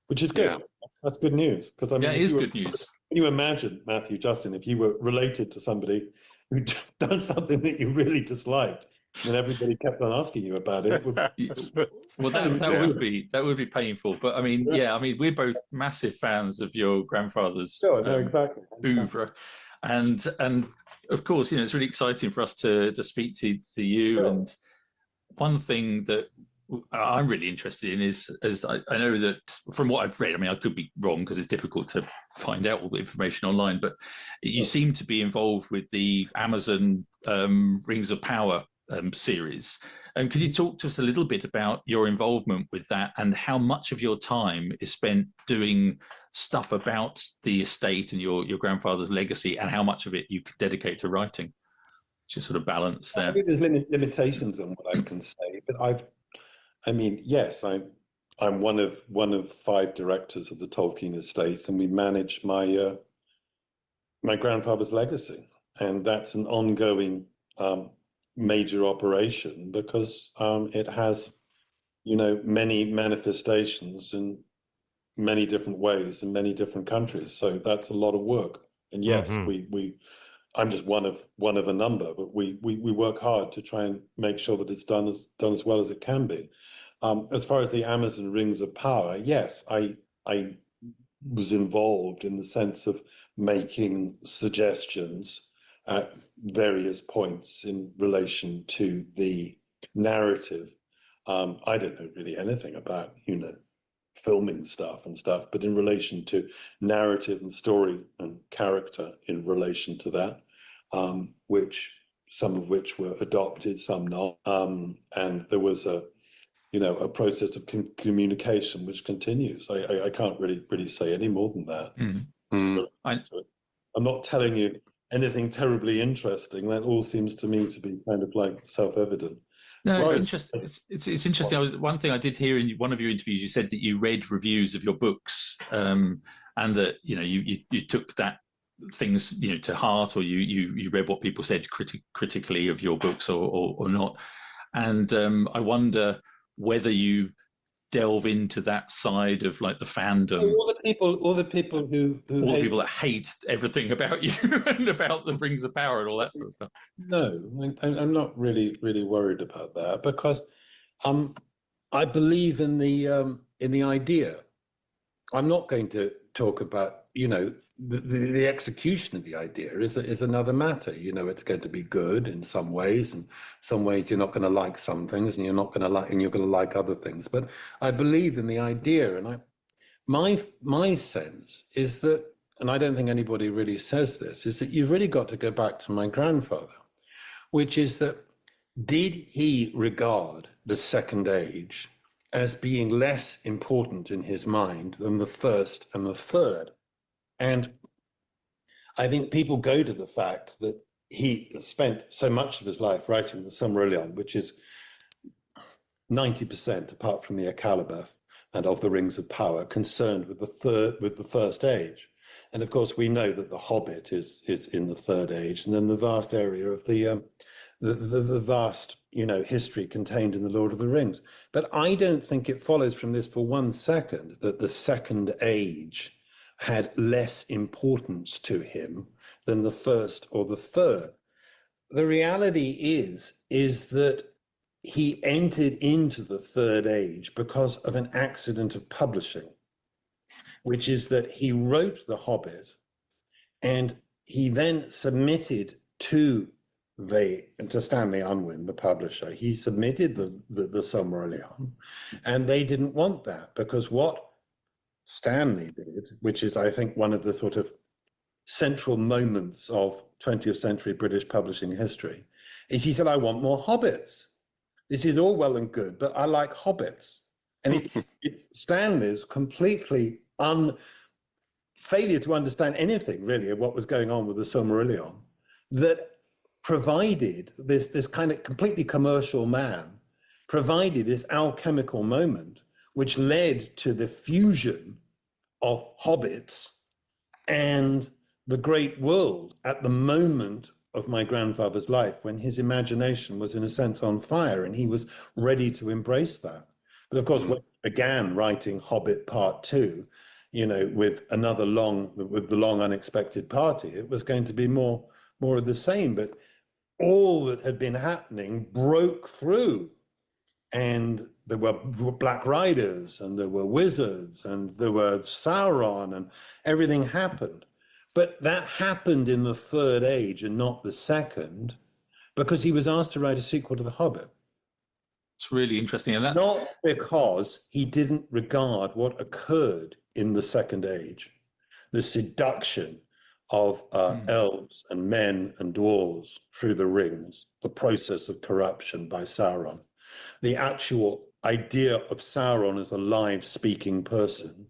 which is good. Yeah. That's good news because I mean, it is good news. Can you imagine, Matthew, Justin, if you were related to somebody who'd done something that you really disliked, and everybody kept on asking you about it. Well, that would be painful. But I mean, I mean, we're both massive fans of your grandfather's exactly. oeuvre, and of course, it's really exciting for us to speak to you. And one thing that I'm really interested in is I know that from what I've read, I mean, I could be wrong because it's difficult to find out all the information online, but you seem to be involved with the Amazon Rings of Power series. Can you talk to us a little bit about your involvement with that and how much of your time is spent doing stuff about the estate and your grandfather's legacy, and how much of it you could dedicate to writing? Just sort of balance there. I think there's limitations on what I can say, but yes, I'm one of 5 directors of the Tolkien estate, and we manage my my grandfather's legacy, and that's an ongoing major operation because it has, many manifestations in many different ways in many different countries. So that's a lot of work. And yes, I'm just one of a number, but we work hard to try and make sure that it's done as well as it can be. As far as the Amazon Rings of Power, yes, I was involved in the sense of making suggestions at various points in relation to the narrative. I don't know really anything about, filming stuff, but in relation to narrative and story and character in relation to that, some of which were adopted, some not. And there was a process of communication which continues. I can't really say any more than that. I'm not telling you anything terribly interesting. That all seems to me to be kind of like self-evident. No, it's interesting. One thing I did hear in one of your interviews, you said that you read reviews of your books, and that you took that things to heart, or you read what people said critically of your books or not. And I wonder whether you delve into that side of like the fandom. All the people that hate everything about you and about the Rings of Power and all that sort of stuff. No, I'm not really worried about that, because I believe in the idea. I'm not going to talk about the execution of the idea is another matter. It's going to be good in some ways, and some ways you're not going to like some things, and you're going to like other things. But I believe in the idea, and my sense is that, and I don't think anybody really says this, is that you've really got to go back to my grandfather, which is that, did he regard the Second Age as being less important in his mind than the First and the Third? And I think people go to the fact that he spent so much of his life writing the Silmarillion, which is 90%, apart from the Akalabeth and of the Rings of Power, concerned with the First Age. And of course, we know that the Hobbit is in the Third Age, and then the vast area of the vast history contained in the Lord of the Rings. But I don't think it follows from this for one second that the Second Age had less importance to him than the First or the Third. The reality is that he entered into the Third Age because of an accident of publishing, which is that he wrote The Hobbit, and he then submitted to Stanley Unwin, the publisher. He submitted the Silmarillion, and they didn't want that, because what Stanley did, which is, I think, one of the sort of central moments of 20th century British publishing history, is he said, I want more hobbits. This is all well and good, but I like hobbits. And it's Stanley's completely failure to understand anything really of what was going on with the Silmarillion that provided this kind of completely commercial man, provided this alchemical moment, which led to the fusion of hobbits and the great world at the moment of my grandfather's life, when his imagination was in a sense on fire and he was ready to embrace that. But of course, when he began writing Hobbit Part 2, with the long unexpected party, it was going to be more of the same. But all that had been happening broke through. And there were Black Riders, and there were wizards, and there were Sauron, and everything happened. But that happened in the Third Age and not the Second, because he was asked to write a sequel to The Hobbit. It's really interesting. And that's Not because he didn't regard what occurred in the Second Age, the seduction of elves and men and dwarves through the rings, the process of corruption by Sauron, the actual idea of Sauron as a live speaking person,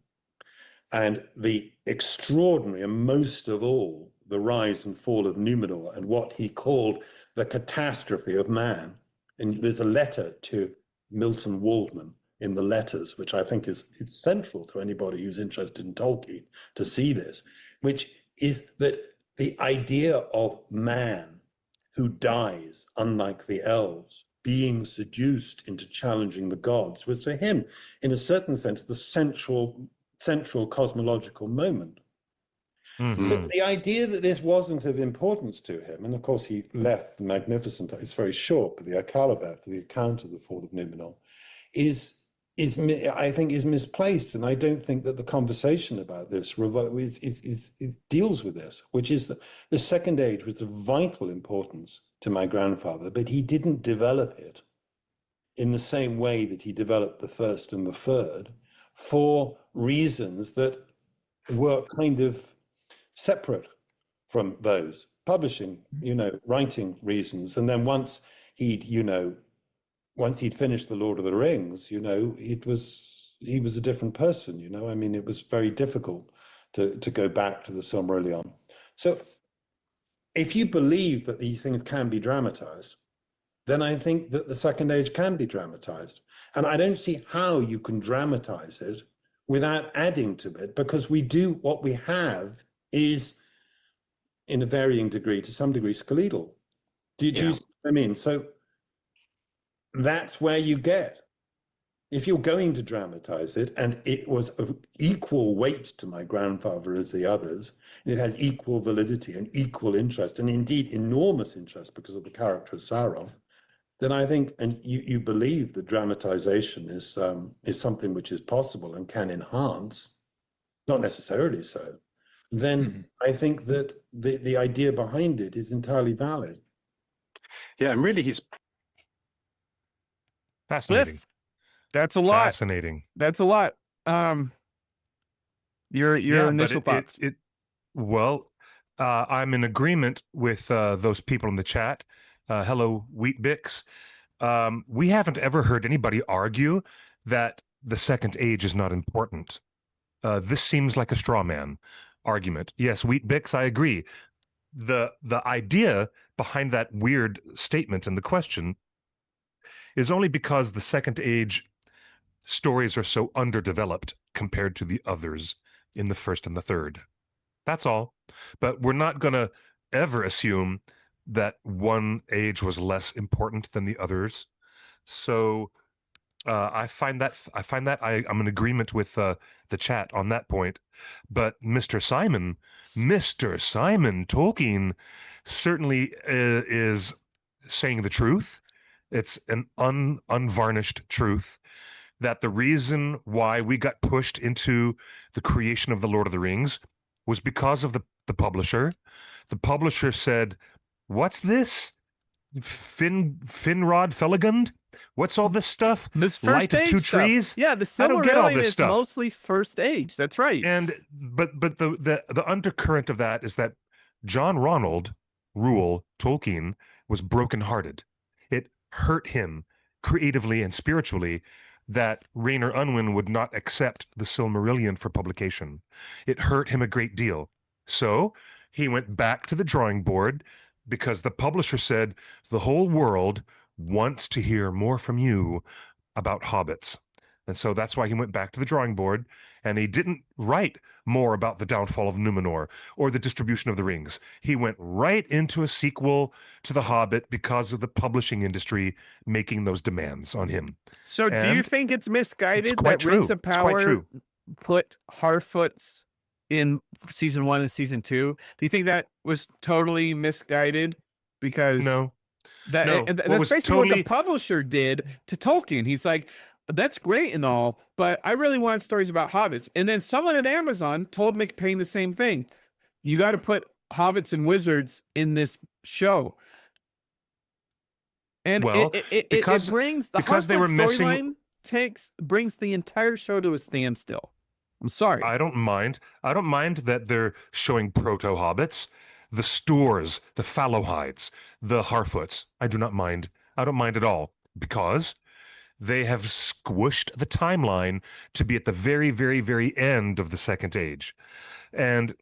and the extraordinary, and most of all, the rise and fall of Numenor and what he called the catastrophe of man. And there's a letter to Milton Waldman in the letters, which I think is central to anybody who's interested in Tolkien to see this, which is that the idea of man who dies, unlike the elves, being seduced into challenging the gods, was for him, in a certain sense, the central cosmological moment. So the idea that this wasn't of importance to him, and of course he left the magnificent, it's very short, but the Akalabeth, the account of the fall of Numenor, I think is misplaced. And I don't think that the conversation about this it deals with this, which is that the Second Age was of vital importance to my grandfather, but he didn't develop it in the same way that he developed the First and the Third, for reasons that were kind of separate from those publishing, writing reasons. And then once he'd finished the Lord of the Rings, he was a different person. I mean, it was very difficult to go back to the Silmarillion. So if you believe that these things can be dramatized, then I think that the Second Age can be dramatized. And I don't see how you can dramatize it without adding to it, because what we have is, in a varying degree, to some degree, skeletal. Do you see what I mean? So that's where you get. If you're going to dramatize it, and it was of equal weight to my grandfather as the others, and it has equal validity and equal interest, and indeed enormous interest because of the character of Sauron, then I think, and you believe that dramatization is something which is possible and can enhance, not necessarily so, then I think that the idea behind it is entirely valid. Yeah, and really he's Fascinating. Cliff, that's a lot. Fascinating. That's a lot. Your initial thoughts. I'm in agreement with those people in the chat. Hello, Wheat Bix. We haven't ever heard anybody argue that the Second Age is not important. This seems like a straw man argument. Yes, Wheat Bix, I agree. The idea behind that weird statement and the question is only because the Second Age stories are so underdeveloped compared to the others in the First and the Third. That's all. But we're not going to ever assume that one age was less important than the others. So I'm in agreement with the chat on that point. But Mr. Simon Tolkien certainly is saying the truth. It's an unvarnished truth that the reason why we got pushed into the creation of the Lord of the Rings was because of the publisher. The publisher said, "What's this? Finrod Felagund? What's all this stuff? This First Light of Age Two stuff. Trees? Yeah, the I don't get all Silmarillion this is stuff." mostly First Age. That's right. But the undercurrent of that is that John Ronald Reuel Tolkien was brokenhearted. It hurt him creatively and spiritually that Rayner Unwin would not accept the Silmarillion for publication. It hurt him a great deal. So he went back to the drawing board because the publisher said, the whole world wants to hear more from you about hobbits. And so that's why he went back to the drawing board, and he didn't write more about the downfall of Numenor or the distribution of the rings. He went right into a sequel to The Hobbit because of the publishing industry making those demands on him. So do you think it's misguided that true. Rings of It's quite Power true. put Harfoots in season 1 and season 2? Do you think that was totally misguided? Because No. No, And what that's was basically what totally- the publisher did to Tolkien. He's like, that's great and all, but I really want stories about hobbits. And then someone at Amazon told McPain the same thing. You got to put hobbits and wizards in this show. And Well, it because- brings the because they were Heartfelt messing- storyline brings the entire show to a standstill. I'm sorry. I don't mind. I don't mind that they're showing proto hobbits, the Stoors, the Fallowhides, the Harfoots. I do not mind. I don't mind at all because they have squished the timeline to be at the very, very, very end of the Second Age. And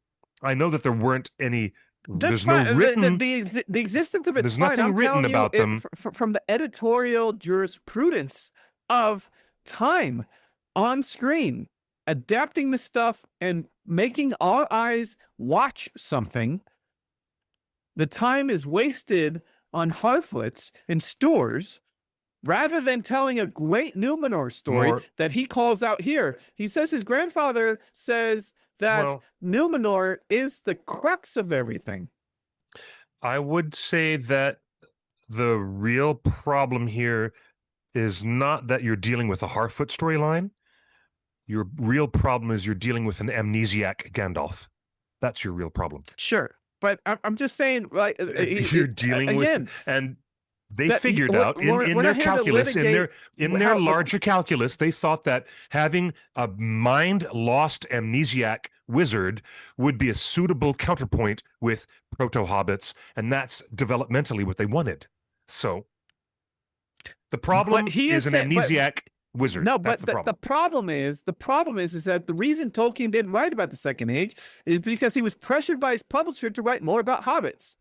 I know that there weren't any. That's There's no fine. written. The existence of it's There's fine. nothing I'm written telling you, about them. from the editorial jurisprudence of time on screen, adapting the stuff and making our eyes watch something. The time is wasted on Harfoots and Stoors rather than telling a great Numenor story More- that he calls out here. He says his grandfather says that Well- Numenor is the crux of everything. I would say that the real problem here is not that you're dealing with a Harfoot storyline. Your real problem is you're dealing with an amnesiac Gandalf. That's your real problem. Sure. But I'm just saying, like, You're dealing again, with, and they that- figured we're- out we're in not their here to calculus, in their litigate their how- larger calculus, they thought that having a mind lost amnesiac wizard would be a suitable counterpoint with proto hobbits, and that's developmentally what they wanted. So the problem he is is an saying- but- amnesiac wizard. No, That's but the problem. the problem is that the reason Tolkien didn't write about the Second Age is because he was pressured by his publisher to write more about hobbits.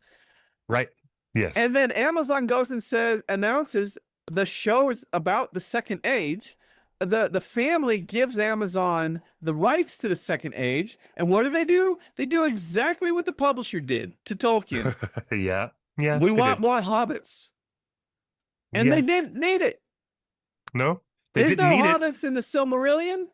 Right? Yes. And then Amazon goes and announces the show is about the Second Age. The family gives Amazon the rights to the Second Age, and what do? They do exactly what the publisher did to Tolkien. yeah. Yeah. We they want did. more hobbits, and Yeah. they didn't need it. No, they There's didn't no need it. hobbits in the Silmarillion.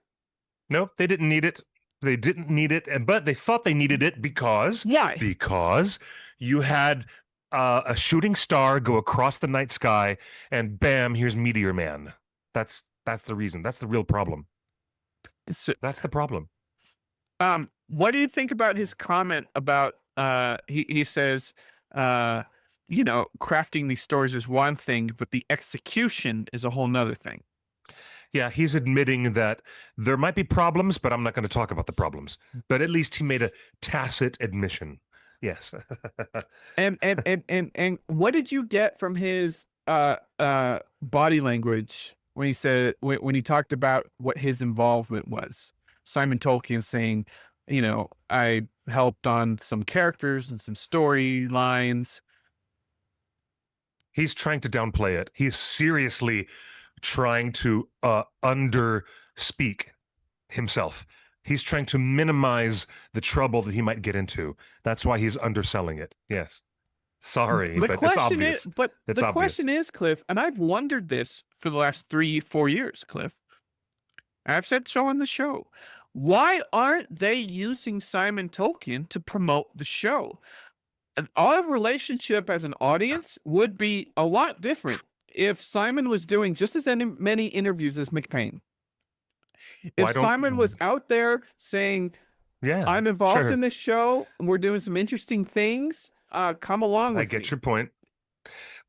Nope, they didn't need it. They didn't need it, but they thought they needed it because Why? because you had a shooting star go across the night sky, and bam, here's Meteor Man. That's the reason. That's the real problem. So, That's the problem. what do you think about his comment about he says crafting these stories is one thing, but the execution is a whole nother thing. Yeah, he's admitting that there might be problems, but I'm not going to talk about the problems. But at least he made a tacit admission. Yes. And what did you get from his body language when he said when he talked about what his involvement was? Simon Tolkien saying, I helped on some characters and some storylines. He's trying to downplay it. He's seriously trying to underspeak himself. He's trying to minimize the trouble that he might get into. That's why he's underselling it. Yes. Sorry, but it's obvious. The question is, Cliff, and I've wondered this for the last 3-4 years, Cliff. I've said so on the show. Why aren't they using Simon Tolkien to promote the show? Our relationship as an audience would be a lot different if Simon was doing just as many interviews as McPain. If Simon was out there saying, yeah, I'm involved sure. in this show, and we're doing some interesting things, come along with I get me. your point.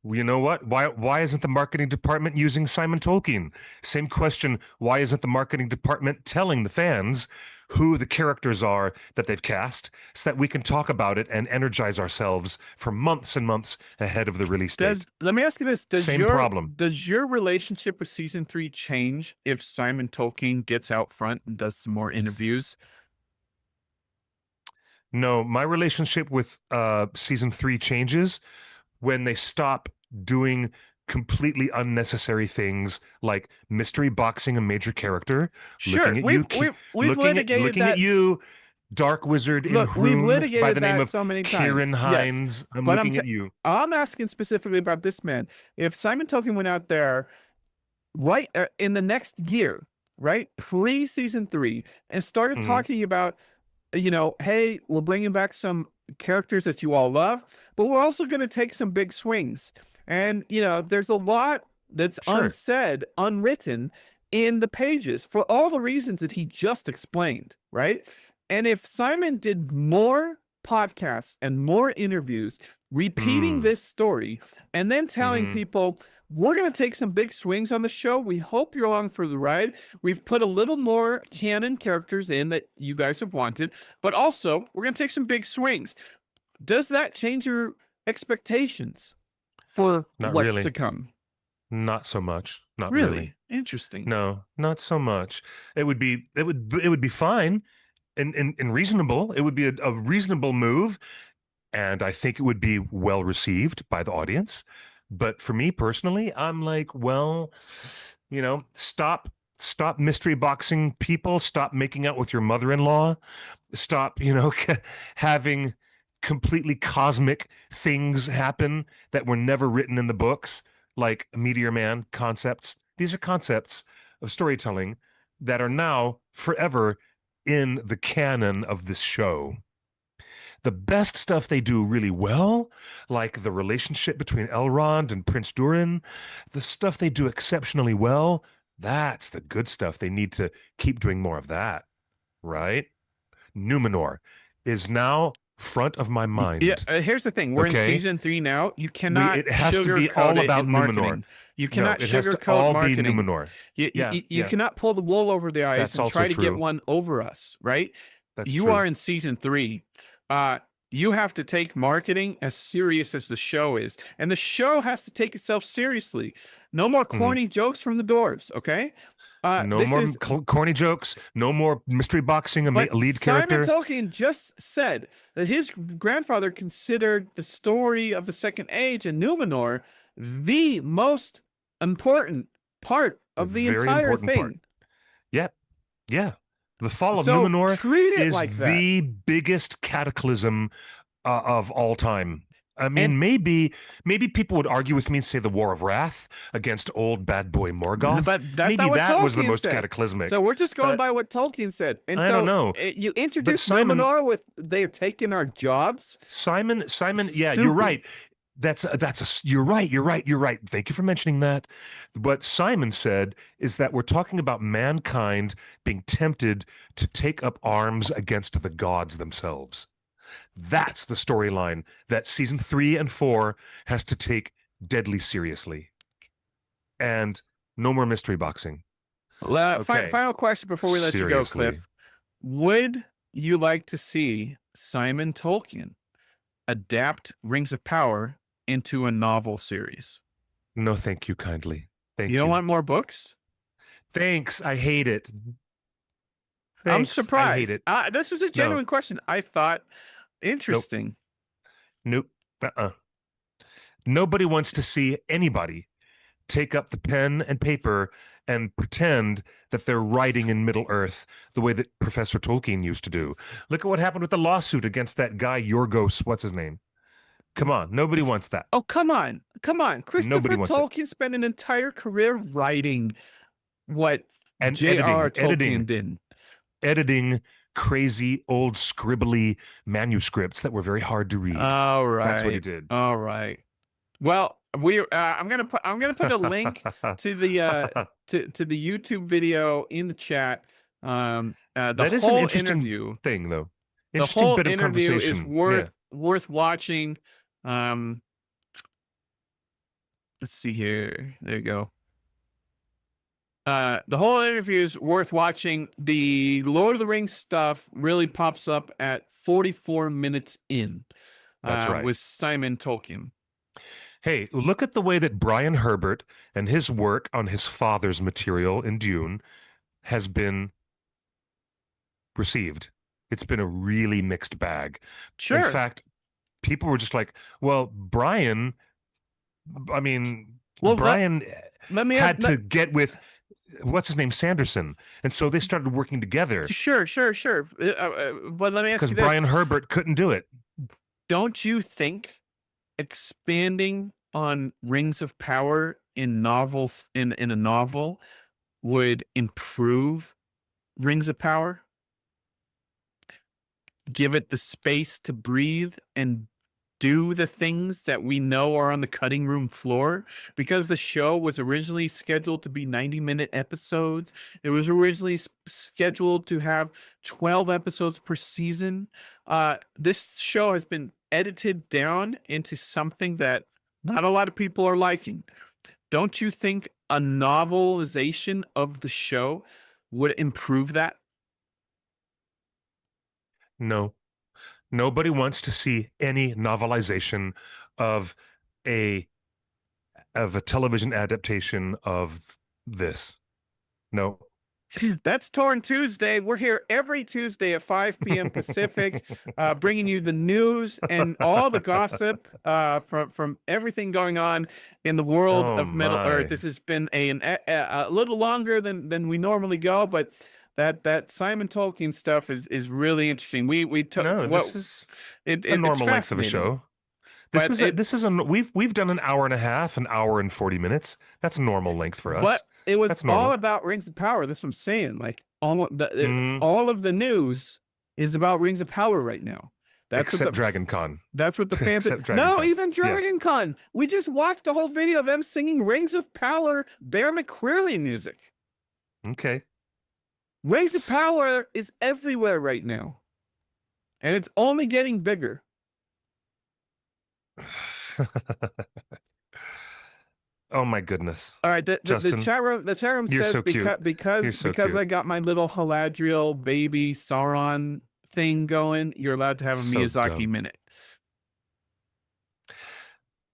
Well, you know what? Why isn't the marketing department using Simon Tolkien? Same question. Why isn't the marketing department telling the fans who the characters are that they've cast so that we can talk about it and energize ourselves for months and months ahead of the release date? Let me ask you this. Same problem. Does your relationship with season 3 change if Simon Tolkien gets out front and does some more interviews? No, my relationship with season 3 changes when they stop doing completely unnecessary things like mystery boxing a major character, Sure, looking at you, we've litigated looking that. at you, Dark Wizard in Look, we've Room litigated by the name that of so many Kieran times. Yes. Hines. I'm But looking at you. I'm asking specifically about this man. If Simon Tolkien went out there right in the next year, right, pre-season 3, and started Mhm. talking about, hey, we're bringing back some characters that you all love, but we're also going to take some big swings. And, there's a lot that's Sure. unsaid, unwritten in the pages for all the reasons that he just explained, right? And if Simon did more podcasts and more interviews repeating this story and then telling people, we're going to take some big swings on the show. We hope you're along for the ride. We've put a little more canon characters in that you guys have wanted, but also we're going to take some big swings. Does that change your expectations for Not what's really. to come? Not so much. Not Really? really. Interesting. No, not so much. It would be fine and reasonable. It would be a reasonable move, and I think it would be well received by the audience. But for me personally, I'm like, well, stop mystery boxing people, stop making out with your mother-in-law, stop, having completely cosmic things happen that were never written in the books, like Meteor Man concepts. These are concepts of storytelling that are now forever in the canon of this show. The best stuff they do really well, like the relationship between Elrond and Prince Durin, the stuff they do exceptionally well, that's the good stuff. They need to keep doing more of that, right? Numenor is now front of my mind. Yeah, here's the thing. We're in Okay. season 3 now. You cannot it has to be sugarcoat all it about in marketing. Numenor. You cannot it has to sugarcoat all marketing. be Numenor. You cannot pull the wool over the eyes That's and also try to true. get one over us, right? That's You true. are in season 3. You have to take marketing as serious as the show is. And the show has to take itself seriously. No more corny jokes from the dwarves, okay? No more corny jokes. No more mystery boxing a lead character. Simon Tolkien just said that his grandfather considered the story of the Second Age and Numenor the most important part of the very entire important thing. part. Yep. Yeah. The fall of So Numenor treat it is like that. the biggest cataclysm of all time. I mean, maybe people would argue with me and say the War of Wrath against old bad boy Morgoth. But that's maybe not what that was the Tolkien most said. cataclysmic. So we're just going But by what Tolkien said. And I so don't know. You introduced Simon- Numenor with they're taking our jobs. Simon, yeah, Stupid. you're right. You're right. Thank you for mentioning that. What Simon said is that we're talking about mankind being tempted to take up arms against the gods themselves. That's the storyline that season 3 and 4 has to take deadly seriously. And no more mystery boxing. Okay. Final question before we let you go, Seriously. Cliff. Would you like to see Simon Tolkien adapt Rings of Power into a novel series? No, thank you kindly. Thank you. You don't want more books? Thanks. I hate it. I'm Thanks, surprised. I hate it. This was a genuine question. I thought interesting. Nope. Nobody wants to see anybody take up the pen and paper and pretend that they're writing in Middle-earth the way that Professor Tolkien used to do. Look at what happened with the lawsuit against that guy, Yorgos, what's his name? Come on. Nobody wants that. Oh, come on. Christopher Nobody wants it. Tolkien spent an entire career writing what And J.R. Tolkien editing. did. Editing crazy old scribbly manuscripts that were very hard to read. All right. That's what he did. All right. Well, I'm gonna put a link to the to the YouTube video in the chat. The That is whole an interesting interview thing, though. the Interesting whole bit of interview conversation. is worth watching. Let's see here. There you go. The whole interview is worth watching. The Lord of the Rings stuff really pops up at 44 minutes in. That's right. With Simon Tolkien. Hey, look at the way that Brian Herbert and his work on his father's material in Dune has been received. It's been a really mixed bag. Sure. In fact, people were just like, well, Brian, I mean, Well, Brian let me had to get with, what's his name, Sanderson. And so they started working together Sure. But let me ask because you this. Brian Herbert couldn't do it. Don't you think expanding on Rings of Power in a novel would improve Rings of Power? Give it the space to breathe and do the things that we know are on the cutting room floor, because the show was originally scheduled to be 90-minute episodes. It was originally scheduled to have 12 episodes per season. This show has been edited down into something that not a lot of people are liking. Don't you think a novelization of the show would improve that? No. Nobody wants to see any novelization of a television adaptation of this. No. That's Torn Tuesday. We're here every Tuesday at 5 p.m. Pacific, bringing you the news and all the gossip from everything going on in the world of Middle Earth. This has been a little longer than we normally go, but that Simon Tolkien stuff is really interesting. We took this is a normal length of a show. We've done an hour and a half, an hour and 40 minutes. That's normal length for us. But it was all about Rings of Power. That's what I'm saying. Like all of the news is about Rings of Power right now. Except Dragon Con. That's what the fans. Even Dragon Con. We just watched the whole video of them singing Rings of Power, Bear McCreary music. Okay. Rings of Power is everywhere right now, and it's only getting bigger. Oh my goodness! All right, the chat room You're says so cute. because I got my little Galadriel baby Sauron thing going, you're allowed to have a Miyazaki minute.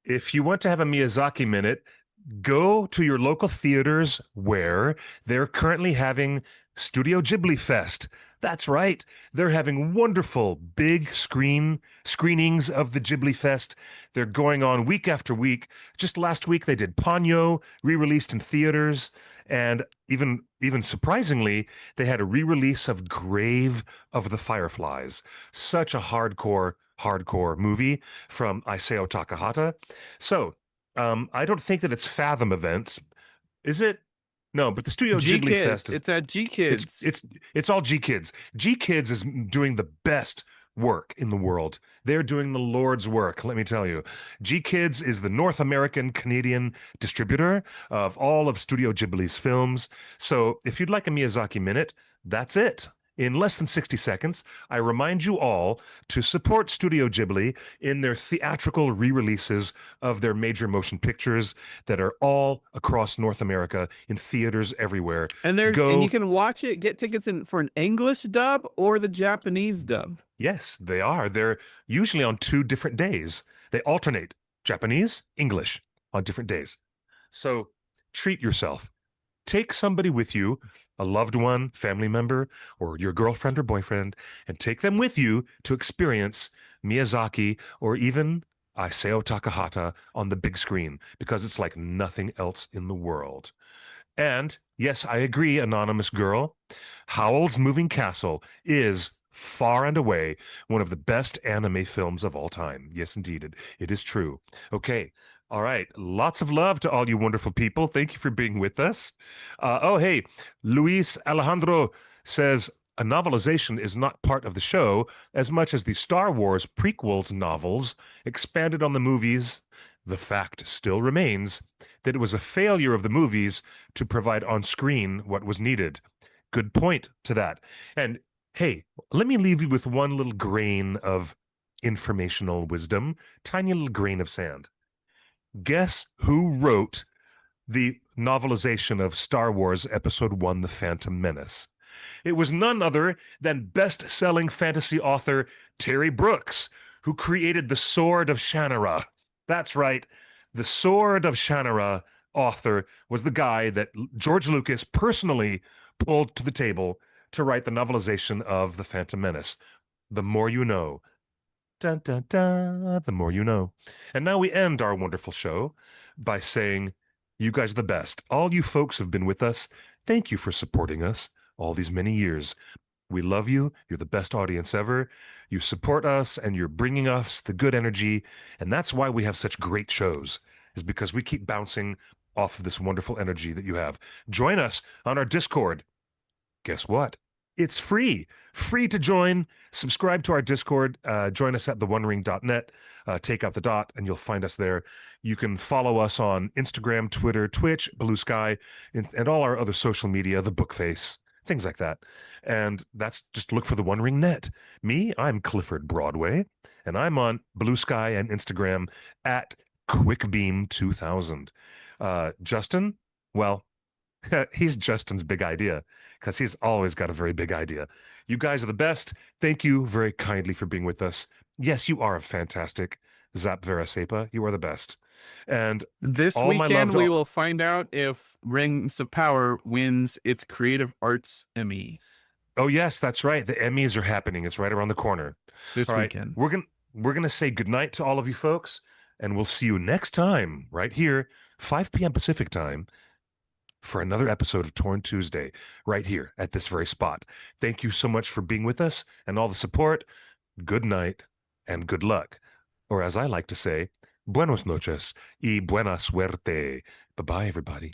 If you want to have a Miyazaki minute, go to your local theaters where they're currently having Studio Ghibli Fest. That's right. They're having wonderful big screenings of the Ghibli Fest. They're going on week after week. Just last week they did Ponyo, re-released in theaters, and even surprisingly, they had a re-release of Grave of the Fireflies. Such a hardcore movie from Isao Takahata. So, I don't think that it's Fathom Events. Is it? No, but the Studio Ghibli Fest is... It's at G Kids. It's all G Kids. G Kids is doing the best work in the world. They're doing the Lord's work, let me tell you. G Kids is the North American Canadian distributor of all of Studio Ghibli's films. So if you'd like a Miyazaki minute, that's it. In less than 60 seconds, I remind you all to support Studio Ghibli in their theatrical re-releases of their major motion pictures that are all across North America in theaters everywhere. And and you can watch it, get tickets for an English dub or the Japanese dub. Yes, they are. They're usually on 2 different days. They alternate Japanese, English on different days. So treat yourself. Take somebody with you, a loved one, family member, or your girlfriend or boyfriend, and take them with you to experience Miyazaki or even Isao Takahata on the big screen, because it's like nothing else in the world. And yes, I agree, anonymous girl, Howl's Moving Castle is far and away one of the best anime films of all time. Yes, indeed, it is true. Okay. All right. Lots of love to all you wonderful people. Thank you for being with us. Hey, Luis Alejandro says a novelization is not part of the show as much as the Star Wars prequels novels expanded on the movies. The fact still remains that it was a failure of the movies to provide on screen what was needed. Good point to that. And hey, let me leave you with one little grain of informational wisdom, tiny little grain of sand. Guess who wrote the novelization of Star Wars Episode 1, The Phantom Menace? It was none other than best-selling fantasy author Terry Brooks, who created The Sword of Shannara. That's right. The Sword of Shannara author was the guy that George Lucas personally pulled to the table to write the novelization of The Phantom Menace. The more you know. Dun, dun, dun, the more you know. And now we end our wonderful show by saying, you guys are the best. All you folks who've been with us, thank you for supporting us all these many years. We love you. You're the best audience ever. You support us and you're bringing us the good energy. And that's why we have such great shows, is because we keep bouncing off of this wonderful energy that you have. Join us on our Discord. Guess what? It's free to join. Subscribe to our Discord. Join us at theonering.net. Take out the dot, and you'll find us there. You can follow us on Instagram, Twitter, Twitch, Blue Sky, and all our other social media, the Bookface, things like that. And that's just look for the One Ring Net. Me, I'm Clifford Broadway, and I'm on Blue Sky and Instagram at QuickBeam2000. Justin, well, he's Justin's big idea because he's always got a very big idea. You guys are the best. Thank you very kindly for being with us. Yes, you are fantastic. Zap Vera Sepa, you are the best. And This all my love weekend, to we all- will find out if Rings of Power wins its Creative Arts Emmy Oh yes, that's right. The Emmys are happening. It's right around the corner. this All right, weekend. we're gonna say goodnight to all of you folks, and we'll see you next time right here, 5 p.m. Pacific time, for another episode of Torn Tuesday, right here at this very spot. Thank you so much for being with us and all the support. Good night and good luck. Or as I like to say, buenos noches y buena suerte. Bye-bye, everybody.